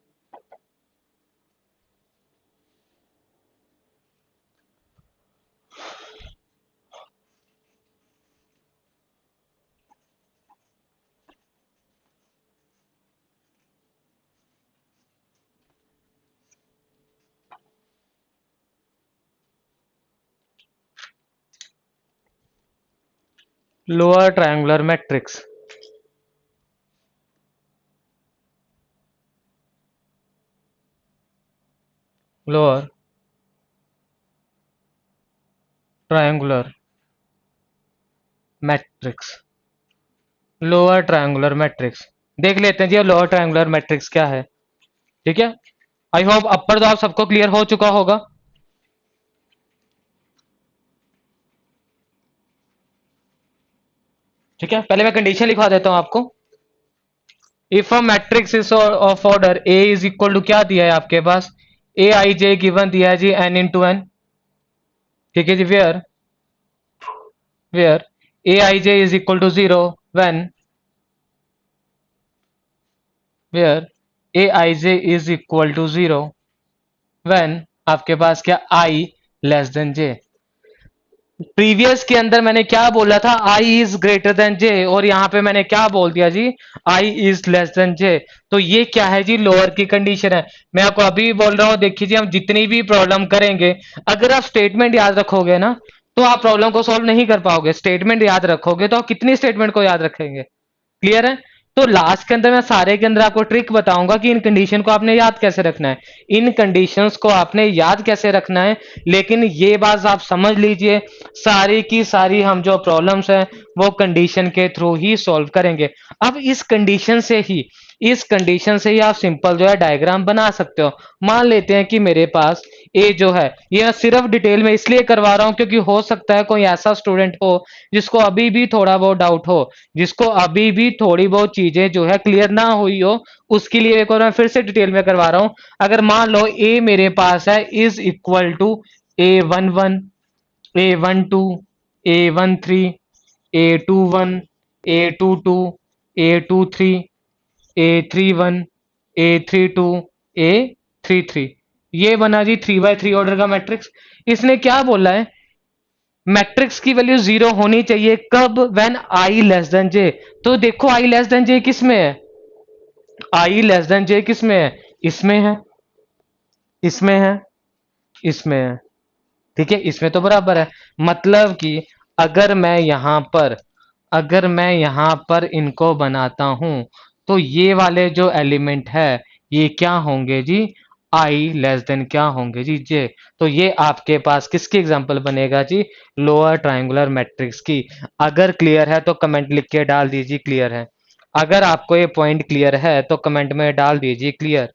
Lower triangular matrix. Lower triangular matrix. Lower triangular matrix देख लेते हैं जी, लोअर ट्रायंगुलर मैट्रिक्स क्या है। ठीक है, आई होप अपर तो आप सबको क्लियर हो चुका होगा। ठीक है, पहले मैं कंडीशन लिखवा देता हूं आपको। If a matrix is of order A is equal to, क्या दिया है आपके पास, ए आई जे गिवन दिया है जी, एन इंटू एन। ठीक है जी, where A I J is equal to zero when, where A I J is equal to zero when आपके पास क्या, I less than J. Previous के अंदर मैंने क्या बोला था, I is greater than J, और यहां पे मैंने क्या बोल दिया जी, I is less than J. तो ये क्या है जी, लोअर की कंडीशन है। मैं आपको अभी भी बोल रहा हूं, देखिए जी, हम जितनी भी प्रॉब्लम करेंगे, अगर आप स्टेटमेंट याद रखोगे ना तो आप प्रॉब्लम को सॉल्व नहीं कर पाओगे। स्टेटमेंट याद रखोगे तो आप कितनी स्टेटमेंट को याद रखेंगे? क्लियर है? तो लास्ट के अंदर मैं सारे के अंदर आपको ट्रिक बताऊंगा कि इन कंडीशन को आपने याद कैसे रखना है, इन कंडीशंस को आपने याद कैसे रखना है। लेकिन ये बात आप समझ लीजिए, सारी की सारी हम जो प्रॉब्लम्स हैं वो कंडीशन के थ्रू ही सॉल्व करेंगे। अब इस कंडीशन से ही, इस कंडीशन से ही आप सिंपल जो है डायग्राम बना सकते हो। मान लेते हैं कि मेरे पास ए जो है, ये मैं सिर्फ डिटेल में इसलिए करवा रहा हूं क्योंकि हो सकता है कोई ऐसा स्टूडेंट हो जिसको अभी भी थोड़ा बहुत डाउट हो, जिसको अभी भी थोड़ी बहुत चीजें जो है क्लियर ना हुई हो। उसके लिए एक और मैं फिर से डिटेल में करवा रहा हूं। अगर मान लो ए मेरे पास है is equal to A11, A12, A13, A21, A22, A23, A31, A32, A33, ये बना जी 3 by 3 ऑर्डर का मैट्रिक्स। इसने क्या बोला है, मैट्रिक्स की वैल्यू जीरो होनी चाहिए कब, when I less than J. तो देखो आई लेस देन जे किस में है, आई लेस देन जे किस में है, इसमें है। इसमें है, इसमें है, ठीक है, इसमें तो बराबर है। मतलब कि अगर मैं यहां पर अगर मैं यहां पर इनको बनाता हूं तो ये वाले जो एलिमेंट है ये क्या होंगे जी, आई लेस देन क्या होंगे जी, जे। तो ये आपके पास किसकी एग्जांपल बनेगा जी, लोअर ट्रायंगुलर मैट्रिक्स की। अगर क्लियर है तो कमेंट लिख के डाल दीजिए क्लियर है। अगर आपको ये पॉइंट क्लियर है तो कमेंट में डाल दीजिए क्लियर।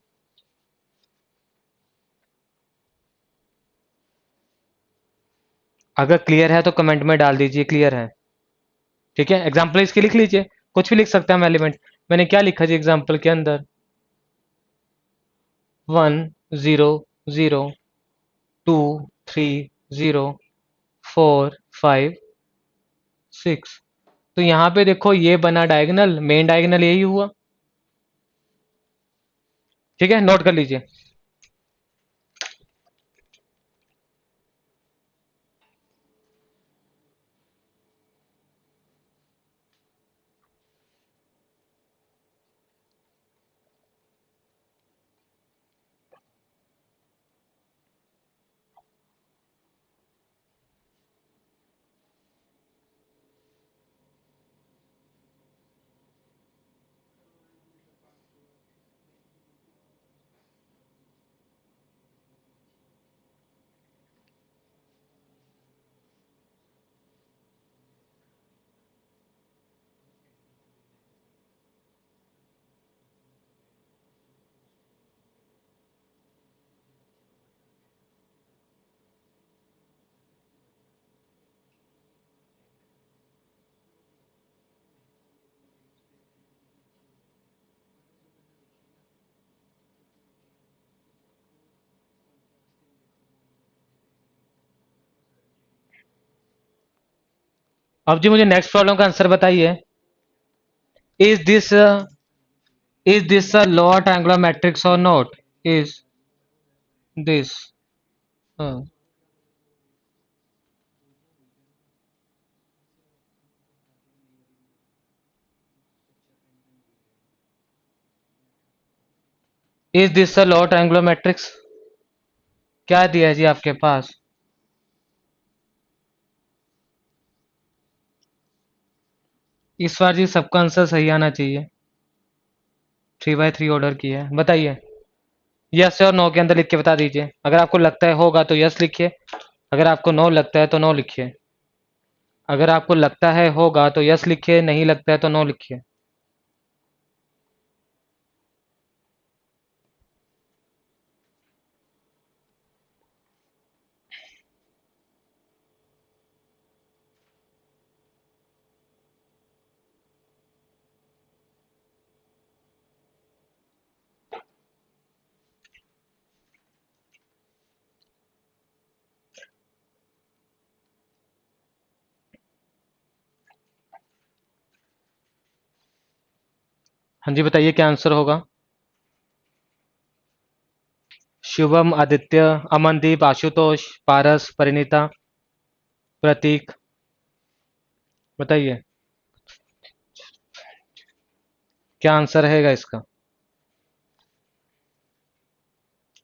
अगर क्लियर है तो कमेंट में डाल दीजिए क्लियर है। ठीक है, एग्जाम्पल इसके लिख लीजिए, कुछ भी लिख सकते हैं हम एलिमेंट। मैंने क्या लिखा जी एग्जाम्पल के अंदर, 1 0 0 2 3 0 4 5 6। तो यहाँ पे देखो ये बना डायगोनल, मेन डायगोनल यही हुआ। ठीक है, नोट कर लीजिए। अब जी मुझे नेक्स्ट प्रॉब्लम का आंसर बताइए। Is this is this a lower triangular matrix और not? Is this is this a lower triangular matrix? क्या दिया है जी आपके पास? इस बार जी सबका आंसर सही आना चाहिए। 3 बाय 3 ऑर्डर की है, बताइए। यस और नो के अंदर लिख के बता दीजिए। अगर आपको लगता है होगा तो यस लिखिए, अगर आपको नो लगता है तो नो लिखिए। अगर आपको लगता है होगा तो यस लिखिए, नहीं लगता है तो नो लिखिए। हाँ जी, बताइए क्या आंसर होगा। शुभम, आदित्य, अमनदीप, आशुतोष, पारस, परिणीता, प्रतीक, बताइए क्या आंसर रहेगा इसका।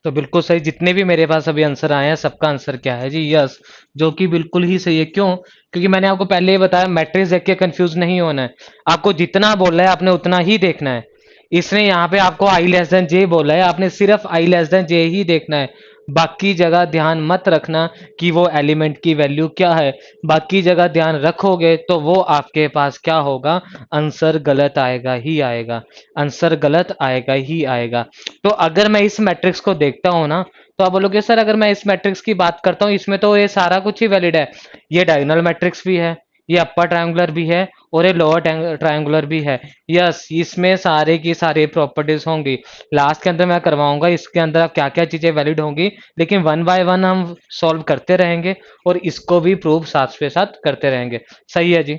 तो बिल्कुल सही, जितने भी मेरे पास अभी आंसर आए हैं सबका आंसर क्या है जी, यस। जो कि बिल्कुल ही सही है। क्यों? क्योंकि मैंने आपको पहले ही बताया मैट्रिक्स देख के कंफ्यूज नहीं होना है। आपको जितना बोला है आपने उतना ही देखना है। इसने यहाँ पे आपको आई लेस देन जे बोला है, आपने सिर्फ आई लेस देन जे ही देखना है। बाकी जगह ध्यान मत रखना कि वो एलिमेंट की वैल्यू क्या है। बाकी जगह ध्यान रखोगे तो वो आपके पास क्या होगा, आंसर गलत आएगा ही आएगा। आंसर गलत आएगा ही आएगा। तो अगर मैं इस मैट्रिक्स को देखता हूं ना, तो आप बोलोगे सर अगर मैं इस मैट्रिक्स की बात करता हूँ इसमें तो ये सारा कुछ ही वैलिड है। ये डायगोनल मैट्रिक्स भी है, ये अपर ट्रायंगुलर भी है और ये लोअर ट्रायंगुलर भी है। यस, इसमें सारे की सारी प्रॉपर्टीज होंगी। लास्ट के अंदर मैं करवाऊंगा इसके अंदर आप क्या क्या चीजें वैलिड होंगी, लेकिन वन बाय वन हम सॉल्व करते रहेंगे और इसको भी प्रूव साथ के साथ करते रहेंगे। सही है जी।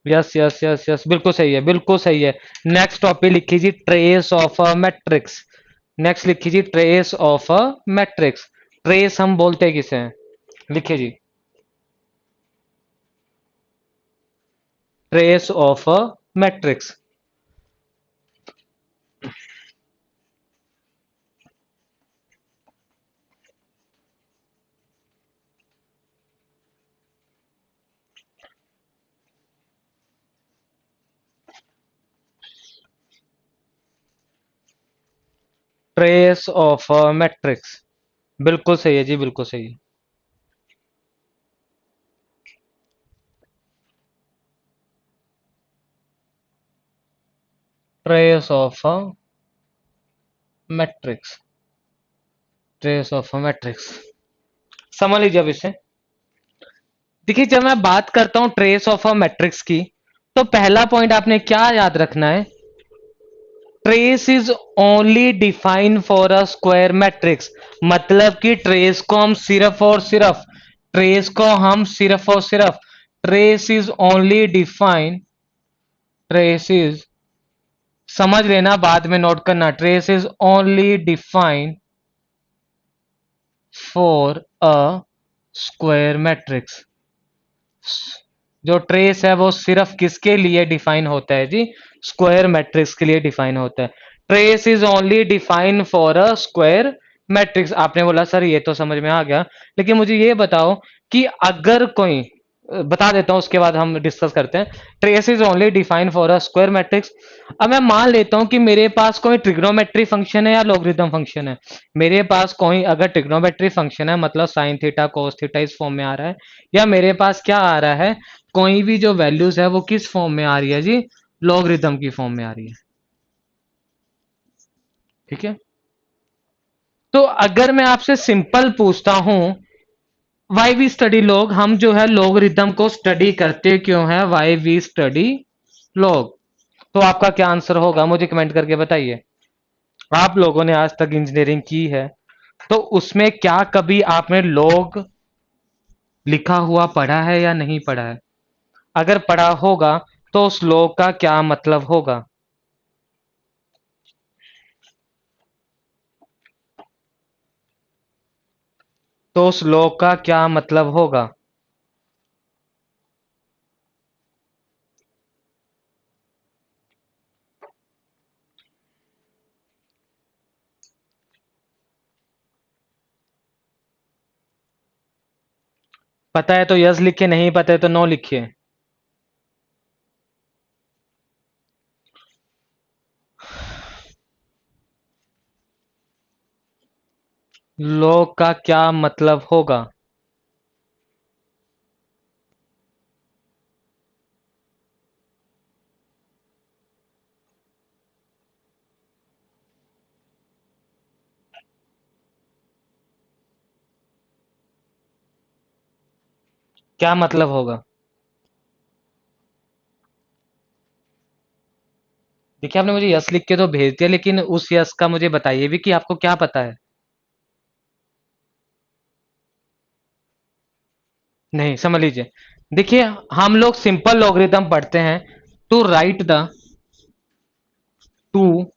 यस यस यस यस, बिल्कुल सही है, बिल्कुल सही है। नेक्स्ट टॉपिक लिखी जी, trace of a matrix. Next लिखी जी, trace of a matrix. Trace हम बोलते किसे हैं, लिखिए जी। Trace of a matrix. Trace of a matrix. बिल्कुल सही है जी, बिल्कुल सही है। Trace of a matrix, trace of a matrix, समझ लीजिए अब इसे। देखिए जब मैं बात करता हूं ट्रेस ऑफ अ मैट्रिक्स की, तो पहला पॉइंट आपने क्या याद रखना है, trace is only define for a square matrix. मतलब कि ट्रेस को हम सिर्फ और सिर्फ, ट्रेस को हम सिर्फ और सिर्फ, trace is only define, trace is, समझ लेना बाद में नोट करना, trace is only define for a square matrix. जो ट्रेस है वो सिर्फ किसके लिए डिफाइन होता है जी, स्क्वायर मैट्रिक्स के लिए डिफाइन होता है। Trace is only define for a square matrix. आपने बोला सर ये तो समझ में आ गया, लेकिन मुझे ये बताओ कि अगर कोई, बता देता हूं उसके बाद हम डिस्कस करते हैं। Trace is only define for a square matrix. अब मैं मान लेता हूं कि मेरे पास कोई ट्रिग्नोमेट्री फंक्शन है या लॉगरिथम फंक्शन है। मेरे पास कोई अगर ट्रिग्नोमेट्री फंक्शन है, मतलब साइन थीटा कोस थीटा इस फॉर्म में आ रहा है, या मेरे पास क्या आ रहा है, कोई भी जो वैल्यूज है वो किस फॉर्म में आ रही है जी, लॉगरिथम की फॉर्म में आ रही है। ठीक है, तो अगर मैं आपसे सिंपल पूछता हूं, वाई वी स्टडी लॉग, हम जो है लॉगरिथम को स्टडी करते क्यों है, वाई वी स्टडी लॉग, तो आपका क्या आंसर होगा मुझे कमेंट करके बताइए। आप लोगों ने आज तक इंजीनियरिंग की है, तो उसमें क्या कभी आपने लॉग लिखा हुआ पढ़ा है या नहीं पढ़ा है? अगर पढ़ा होगा तो उस लॉग का क्या मतलब होगा? तो उस लॉग का क्या मतलब होगा? पता है तो यस लिखिए, नहीं पता है तो नो लिखिए। लॉग का क्या मतलब होगा? क्या मतलब होगा? देखिए आपने मुझे यस लिख के तो भेज दिया, लेकिन उस यस का मुझे बताइए भी कि आपको क्या पता है। नहीं, समझ लीजिए। देखिए हम लोग सिंपल लॉगरिथम पढ़ते हैं, to write the, to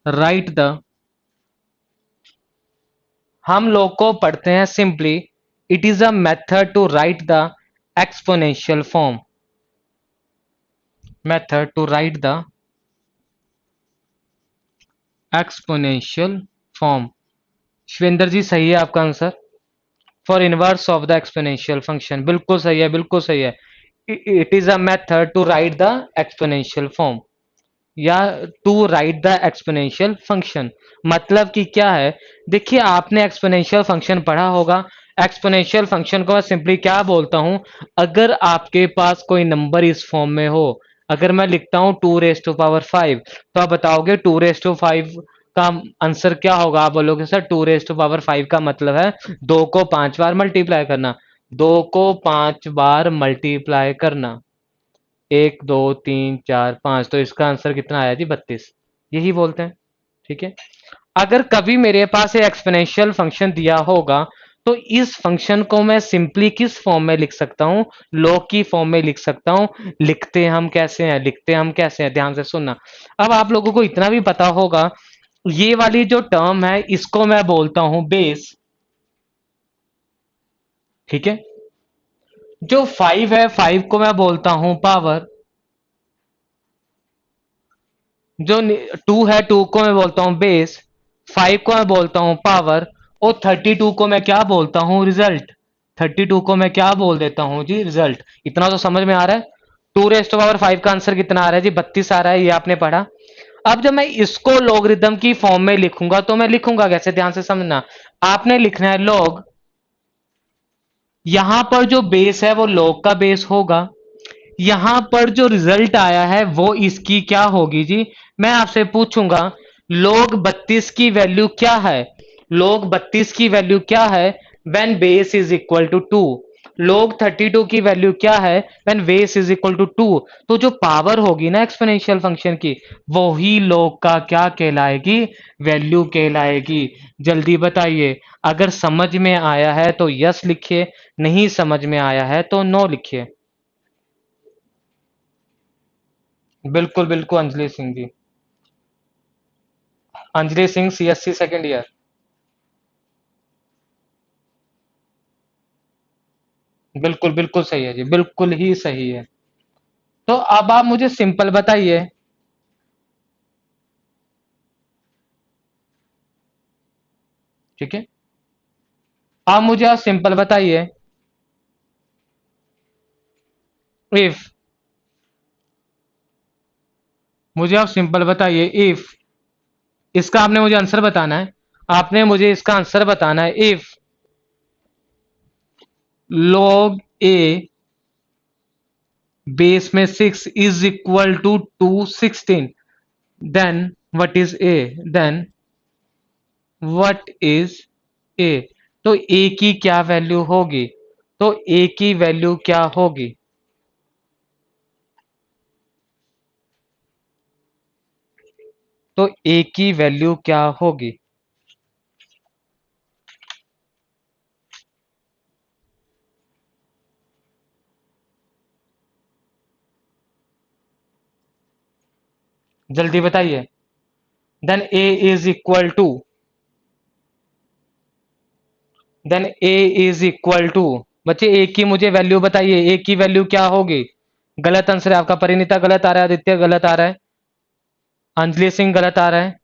write the, हम लोग को पढ़ते हैं simply, it is a method to write the exponential form, method to write the exponential form. Shivendra ji सही है आपका answer, for inverse of the exponential function, बिल्कुल सही है, बिल्कुल सही है। It is a method to write the exponential form, या to write the exponential function. मतलब कि क्या है, देखिए आपने एक्सपोनेंशियल फंक्शन पढ़ा होगा। एक्सपोनेंशियल फंक्शन को मैं सिंपली क्या बोलता हूं, अगर आपके पास कोई नंबर इस फॉर्म में हो, अगर मैं लिखता हूं 2⁵ तो आप बताओगे 2⁵ का आंसर क्या होगा? आप बोलोगे सर 2⁵ का मतलब है 2 को 5 बार मल्टीप्लाई करना, 2 को 5 बार मल्टीप्लाई करना, 1 2 3 4 5, तो इसका आंसर कितना आया जी 32, यही बोलते हैं। ठीक है, अगर कभी मेरे पास ये एक्सपोनेंशियल फंक्शन दिया होगा, तो इस फंक्शन को मैं सिंपली किस फॉर्म में लिख सकता हूं, लॉग की फॉर्म में लिख सकता हूं। लिखते हम कैसे हैं, लिखते हम कैसे हैं, ध्यान से सुनना। अब आप लोगों को इतना भी पता होगा, ये वाली जो टर्म है इसको मैं बोलता हूं बेस। ठीक है, जो 5 है 5 को मैं बोलता हूं पावर, जो 2 है 2 को मैं बोलता हूं बेस, 5 को मैं बोलता हूं पावर, और 32 को मैं क्या बोलता हूं, रिजल्ट। 32 को मैं क्या बोल देता हूं जी, रिजल्ट। इतना तो समझ में आ रहा है। 2⁵ का आंसर कितना आ रहा है जी, 32 आ रहा है, ये आपने पढ़ा। अब जब मैं इसको लॉगरिदम की फॉर्म में लिखूंगा तो मैं लिखूंगा कैसे, ध्यान से समझना। आपने लिखना है लॉग, यहां पर जो बेस है वो लॉग का बेस होगा, यहां पर जो रिजल्ट आया है वो इसकी क्या होगी जी। मैं आपसे पूछूंगा log 32 की वैल्यू क्या है, log 32 की वैल्यू क्या है when base is equal to 2, log 32 की वैल्यू क्या है when base is equal to 2। तो जो पावर होगी ना एक्सपोनेंशियल फंक्शन की, वो ही log का क्या कहलाएगी, वैल्यू कहलाएगी। जल्दी बताइए, अगर समझ में आया है तो यस लिखिए, नहीं समझ में आया है तो नो लिखिए। बिल्कुल बिल्कुल Anjali Singh ji, Anjali Singh CSC second year. बिल्कुल बिल्कुल सही है जी, बिल्कुल ही सही है। तो अब आप मुझे सिंपल बताइए, ठीक है, आप सिंपल बताइए, इफ, मुझे आप सिंपल बताइए इफ, इसका आपने मुझे आंसर बताना है, आपने मुझे इसका आंसर बताना है। इफ log a बेस में 6 is equal to 216, then what is a, then what is a। तो a की क्या वैल्यू होगी, तो a की वैल्यू क्या होगी, तो a की वैल्यू क्या होगी। जल्दी बताइए। Then a is equal to, then a is equal to, बच्चे a की मुझे वैल्यू बताइए, a की वैल्यू क्या होगी। गलत आंसर है आपका, परिणीता गलत आ रहा है, आदित्य गलत आ रहा है, अंजलि सिंह गलत आ रहा है।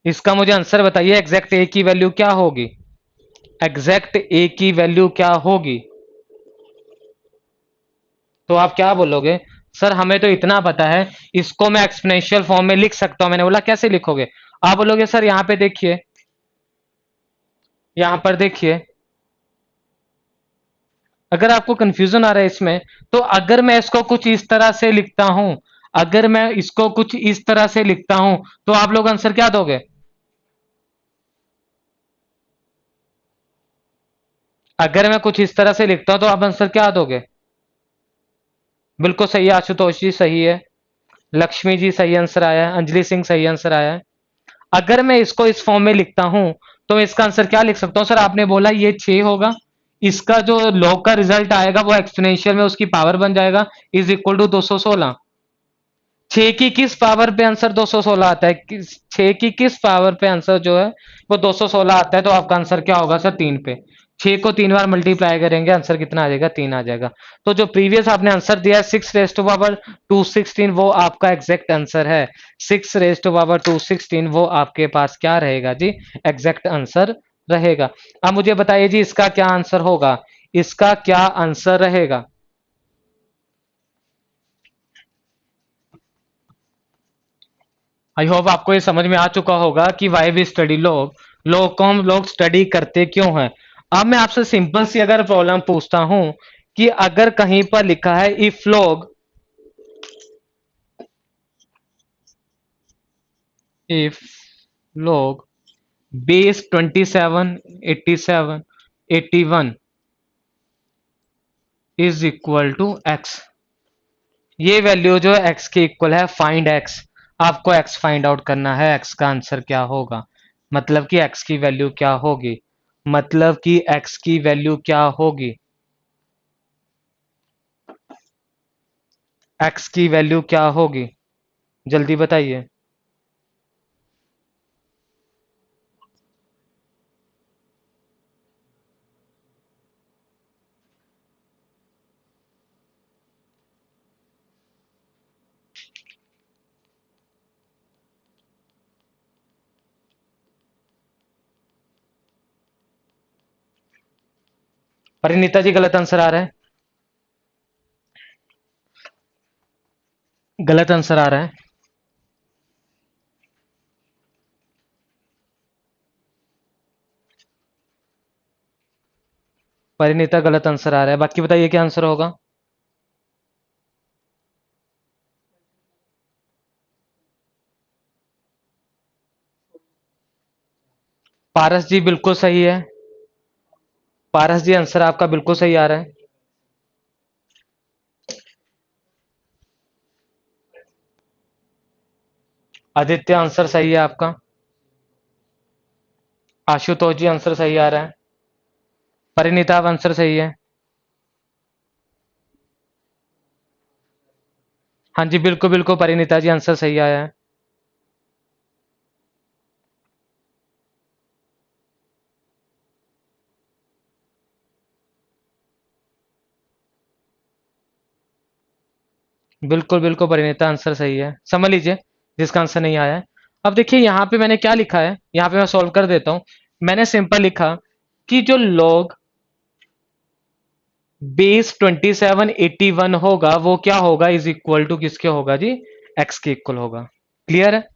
इसका मुझे आंसर बताइए, एग्जैक्ट a की वैल्यू क्या होगी, एग्जैक्ट a की वैल्यू क्या होगी। तो आप क्या बोलोगे, सर हमें तो इतना पता है, इसको मैं एक्सपोनेंशियल फॉर्म में लिख सकता हूं। मैंने बोला कैसे लिखोगे, आप बोलोगे सर यहां पे देखिए, यहां पर देखिए, अगर आपको कंफ्यूजन आ रहा है इसमें, तो अगर मैं इसको कुछ इस तरह से लिखता हूं, अगर मैं इसको कुछ इस तरह से लिखता हूं, तो आप लोग आंसर क्या दोगे। अगर मैं कुछ इस तरह से लिखता हूं तो आप आंसर क्या दोगे। बिल्कुल सही है, आशुतोष जी सही है, लक्ष्मी जी सही आंसर आया है, अंजलि सिंह सही आंसर आया है। अगर मैं इसको इस फॉर्म में लिखता हूं तो मैं इसका आंसर क्या लिख सकता हूं, सर आपने बोला ये 6 होगा, इसका जो लॉग का रिजल्ट आएगा वो एक्सपोनेंशियल में उसकी पावर बन जाएगा, इज इक्वल टू 216। 6 की किस पावर पे आंसर 216 आता है, 6 की किस पावर पे आंसर जो है वो 216 आता है, तो आपका आंसर क्या होगा सर 3 पे। 6 को 3 बार मल्टीप्लाई करेंगे, आंसर कितना आ जाएगा, 3 आ जाएगा। तो जो प्रीवियस आपने आंसर दिया है 6 रेज टू पावर 216, वो आपका एग्जैक्ट आंसर है। 6 रेज टू पावर 216 वो आपके पास क्या रहेगा जी, एग्जैक्ट आंसर रहेगा। अब मुझे बताइए जी इसका क्या आंसर होगा, इसका क्या आंसर रहेगा। आई होप आपको ये समझ में आ चुका होगा कि why we study log, log को हम लोग स्टडी करते क्यों हैं। अब मैं आपसे सिंपल सी अगर प्रॉब्लम पूछता हूं कि अगर कहीं पर लिखा है if log, if log base 27 87 81 is equal to X, ये वैल्यू जो है एक्स के इक्वल है, फाइंड एक्स। आपको एक्स फाइंड आउट करना है, एक्स का आंसर क्या होगा, मतलब कि एक्स की वैल्यू क्या होगी, मतलब कि एक्स की वैल्यू क्या होगी, एक्स की वैल्यू क्या होगी, जल्दी बताइए। परिणीता जी गलत आंसर आ रहा है, गलत आंसर आ रहा है। परिणीता गलत आंसर आ रहा है, बाकी बताइए क्या आंसर होगा। पारस जी बिल्कुल सही है। पारस जी आंसर आपका बिल्कुल सही आ रहा है। आदित्य आंसर सही है आपका। आशुतोष जी आंसर सही आ रहा है। परिणीता आप आंसर सही है। हाँ जी बिल्कुल बिल्कुल, परिणीता जी आंसर सही आया है। बिल्कुल बिल्कुल, परिणीता आंसर सही है, समझ लीजिए जिसका आंसर नहीं आया है। अब देखिए यहाँ पे मैंने क्या लिखा है, यहाँ पे मैं सॉल्व कर देता हूँ। मैंने सिंपल लिखा कि जो log बेस 2781 होगा वो क्या होगा, इज इक्वल टू किसके होगा जी, एक्स के इक्वल होगा। क्लियर है।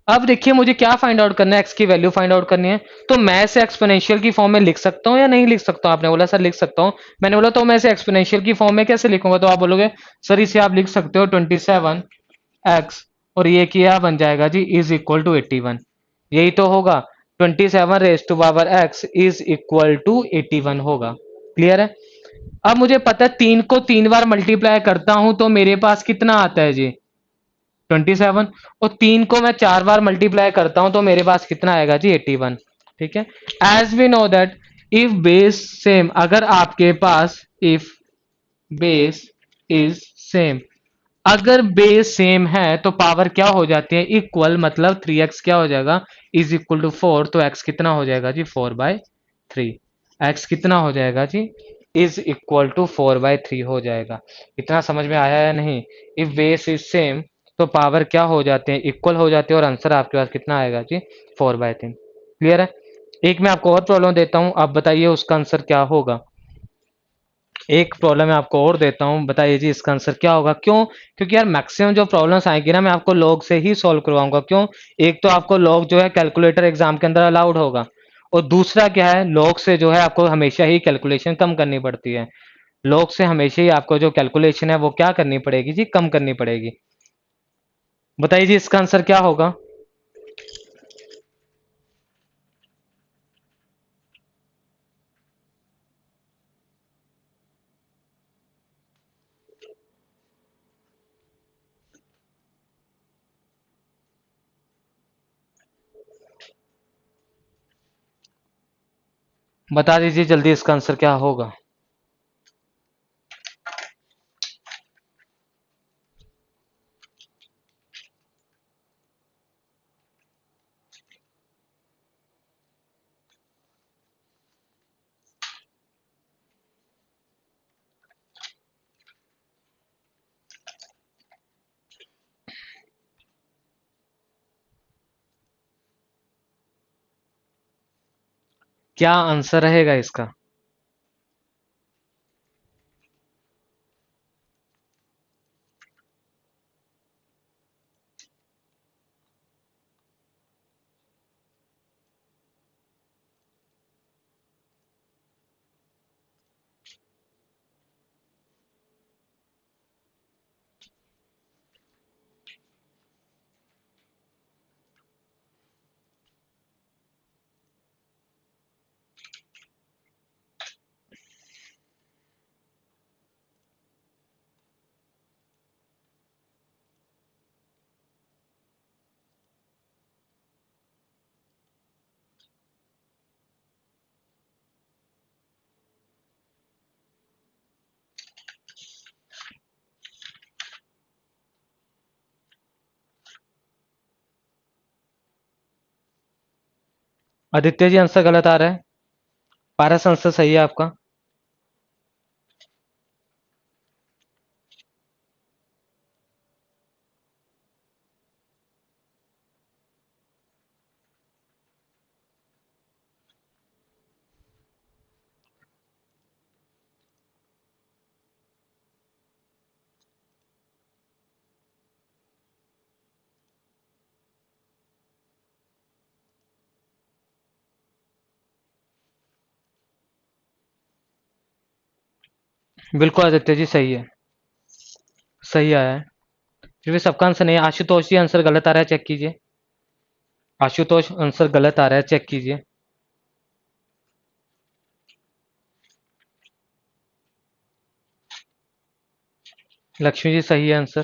अब देखिए मुझे क्या फाइंड आउट करना है, एक्स की वैल्यू फाइंड आउट करनी है। तो मैं इसे एक्सपोनेंशियल की फॉर्म में लिख सकता हूं या नहीं लिख सकता हूं, आपने बोला सर लिख सकता हूं। मैंने बोला तो मैं इसे एक्सपोनेंशियल की फॉर्म में कैसे लिखूंगा, तो आप बोलोगे सर इसे आप लिख सकते हो 27x और ये क्या बन जाएगा जी, इज इक्वल टू 81। यही तो होगा, 27 raise to power x is equal to 81 होगा। क्लियर है। अब मुझे पता है 3 को 3 बार मल्टीप्लाई करता हूं तो मेरे पास कितना आता है जी, 27। और 3 को मैं 4 बार मल्टीप्लाई करता हूं तो मेरे पास कितना आएगा जी, 81। ठीक है। As we know that if base same, अगर आपके पास इफ बेस इज सेम, अगर बेस सेम है तो पावर क्या हो जाती है, इक्वल, मतलब 3x क्या हो जाएगा, इज इक्वल टू 4। तो x कितना हो जाएगा जी, 4/3। x कितना हो जाएगा जी, इज इक्वल टू 4/3 हो जाएगा। इतना समझ में आया या नहीं। इफ बेस इज सेम तो पावर क्या हो जाते हैं, इक्वल हो जाते हैं, और आंसर आपके पास कितना आएगा जी, 4/3। क्लियर है। एक मैं आपको और प्रॉब्लम देता हूं, आप बताइए उसका आंसर क्या होगा। एक प्रॉब्लम मैं आपको और देता हूं, बताइए जी इसका आंसर क्या होगा। क्यों, क्योंकि यार मैक्सिमम जो प्रॉब्लम्स आएंगी ना मैं आपको लॉग से ही सॉल्व करवाऊंगा। क्यों, एक तो आपको लॉग जो है कैलकुलेटर एग्जाम के अंदर अलाउड होगा, और दूसरा क्या है, लॉग से जो है आपको हमेशा ही कैलकुलेशन कम करनी पड़ती है। लॉग से हमेशा ही आपको जो कैलकुलेशन है वो क्या करनी पड़ेगी जी, कम करनी पड़ेगी। बताइए जी इसका आंसर क्या होगा। बता दीजिए जल्दी इसका आंसर क्या होगा। क्या आंसर रहेगा इसका। आदित्य जी आंसर गलत आ रहा है। पारस आंसर सही है आपका। बिल्कुल आदित्य जी, सही है, सही आया है। फिर भी सबका आंसर नहीं है। आशुतोष जी, आंसर गलत आ रहा है, चेक कीजिए। आशुतोष, आंसर गलत आ रहा है, चेक कीजिए। लक्ष्मी जी, सही है आंसर।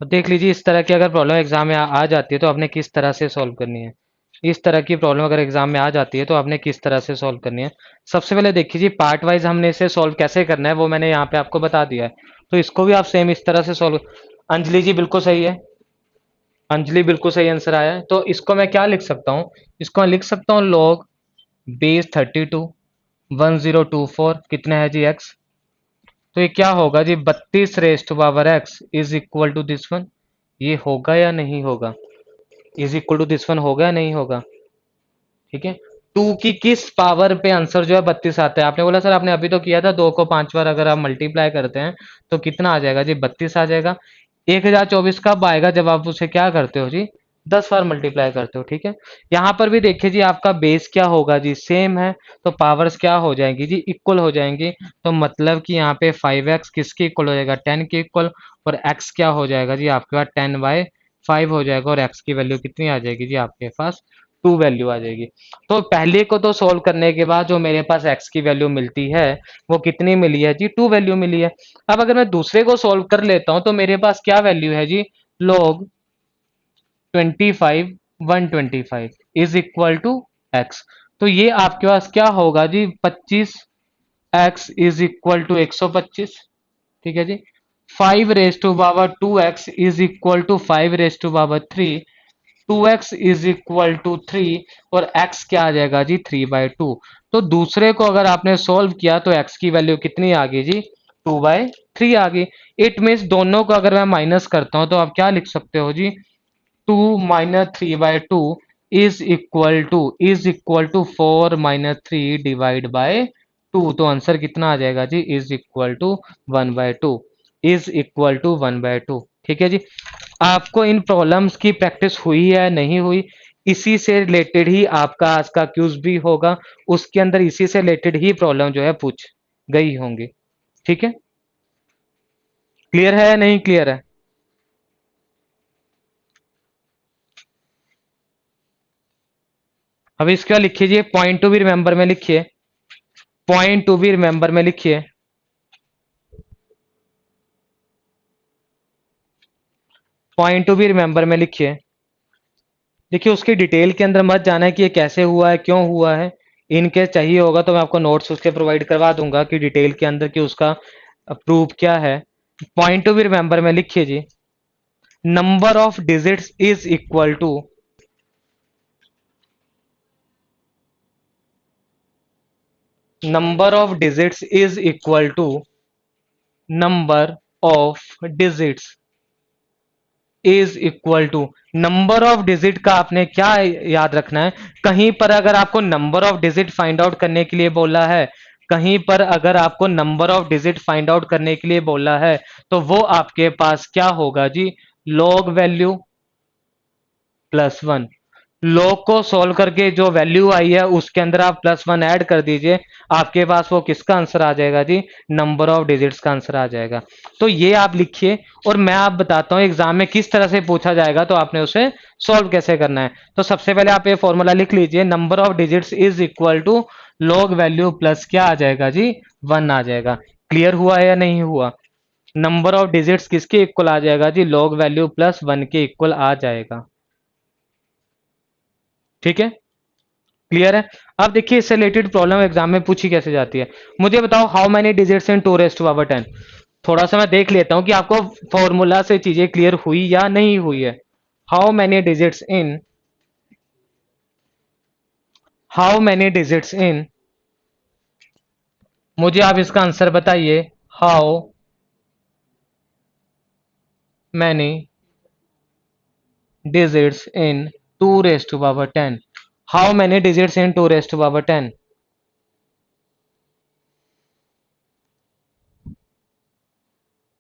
तो देख लीजिए, इस तरह की अगर प्रॉब्लम एग्जाम में आ जाती है तो आपने किस तरह से सॉल्व करनी है। इस तरह की प्रॉब्लम अगर एग्जाम में आ जाती है तो आपने किस तरह से सॉल्व करनी है। सबसे पहले देखिए जी, पार्ट वाइज हमने इसे सॉल्व कैसे करना है वो मैंने यहाँ पे आपको बता दिया है। तो इसको भी आप सेम इस तरह से सॉल्व। अंजलि जी, बिल्कुल सही है। अंजलि, बिल्कुल सही आंसर आया है। तो इसको मैं क्या लिख सकता हूँ? इसको मैं लिख सकता हूँ log बेस 32 1024 कितना है जी एक्स। तो ये क्या होगा जी, 32 raise to power X is equal to this one. ये होगा या नहीं होगा? Is equal to this one होगा या नहीं होगा? ठीक है। टू की किस पावर पे आंसर जो है 32 आता है? आपने बोला सर आपने अभी तो किया था, 2 को 5 बार अगर आप मल्टीप्लाई करते हैं तो कितना आ जाएगा जी? 32 आ जाएगा। 1024 कब आएगा? जब आप उसे क्या करते हो जी? 10 बार मल्टीप्लाई करते हो। ठीक है। यहाँ पर भी देखिए जी, आपका बेस क्या होगा जी? सेम है। तो पावर्स क्या हो जाएंगी जी? इक्वल हो जाएंगी। तो मतलब कि यहाँ पे 5x किसके इक्वल हो जाएगा? 10 के इक्वल। और x क्या हो जाएगा जी? आपके पास 10/5 हो जाएगा। और x की वैल्यू कितनी आ जाएगी जी? आपके पास 2 वैल्यू आ जाएगी। तो पहले को तो सॉल्व करने के बाद जो मेरे पास x की वैल्यू मिलती है वो कितनी मिली है जी? 2 वैल्यू मिली है। अब अगर मैं दूसरे को सॉल्व कर लेता हूं तो मेरे पास क्या वैल्यू है जी? log 25 125 is equal to x। तो ये आपके पास क्या होगा जी? 25x is equal to 125। ठीक है जी। 5 raise to power 2x is equal to 5 raise to power 3। 2x is equal to 3। और x क्या आ जाएगा जी? 3/2। तो दूसरे को अगर आपने सोल्व किया तो x की वैल्यू कितनी आ गई जी? 2/3 आ गई। इट मीन्स दोनों को अगर मैं माइनस करता हूं तो आप क्या लिख सकते हो जी? 2 - 3/2 is equal to 4 - 3 divide by 2। तो आंसर कितना आ जाएगा जी? Is equal to 1/2। Is equal to 1/2। ठीक है जी। आपको इन प्रॉब्लम्स की प्रैक्टिस हुई है नहीं हुई? इसी से रिलेटेड ही आपका आज का क्यूज भी होगा। उसके अंदर इसी से रिलेटेड ही प्रॉब्लम जो है पूछ गई होंगी। ठीक है। क्लियर है या नहीं क्लियर है? अब इसका लिखिए, पॉइंट टू भी रिमेंबर में लिखिए। पॉइंट टू भी रिमेंबर में लिखिए। पॉइंट टू भी रिमेंबर में लिखिए। देखिए, उसकी डिटेल के अंदर मत जाना है कि ये कैसे हुआ है, क्यों हुआ है। इनकेस चाहिए होगा तो मैं आपको नोट्स उसके प्रोवाइड करवा दूंगा कि डिटेल के अंदर कि उसका प्रूफ क्या है। पॉइंट टू भी रिमेंबर में लिखिए जी। Number of digits is equal to number of digits is equal to number of digits is equal to number of digit का आपने क्या याद रखना है? कहीं पर अगर आपको number of digit find out करने के लिए बोला है, कहीं पर अगर आपको number of digit find out करने के लिए बोला है तो वो आपके पास क्या होगा जी? Log value +1। लॉग को सॉल्व करके जो वैल्यू आई है उसके अंदर आप +1 ऐड कर दीजिए। आपके पास वो किसका आंसर आ जाएगा जी? नंबर ऑफ डिजिट्स का आंसर आ जाएगा। तो ये आप लिखिए और मैं आप बताता हूं एग्जाम में किस तरह से पूछा जाएगा तो आपने उसे सॉल्व कैसे करना है। तो सबसे पहले आप ये फॉर्मूला लिख लीजिए, number of digits is equal to log value plus क्या आ जाएगा जी? 1 आ जाएगा। क्लियर हुआ है या नहीं हुआ? नंबर ऑफ डिजिट्स किसके इक्वल आ जाएगा जी? लॉग वैल्यू +1 के इक्वल आ जाएगा। ठीक है। क्लियर है। अब देखिए, इससे रिलेटेड प्रॉब्लम एग्जाम में पूछी कैसे जाती है। मुझे बताओ, how many digits in 2 raise to power 10। थोड़ा सा मैं देख लेता हूं कि आपको फॉर्मूला से चीजें क्लियर हुई या नहीं हुई है। How many digits in how many digits in मुझे आप इसका आंसर बताइए। How many digits in 2 raise to power 10। How many digits in 2 raise to power 10?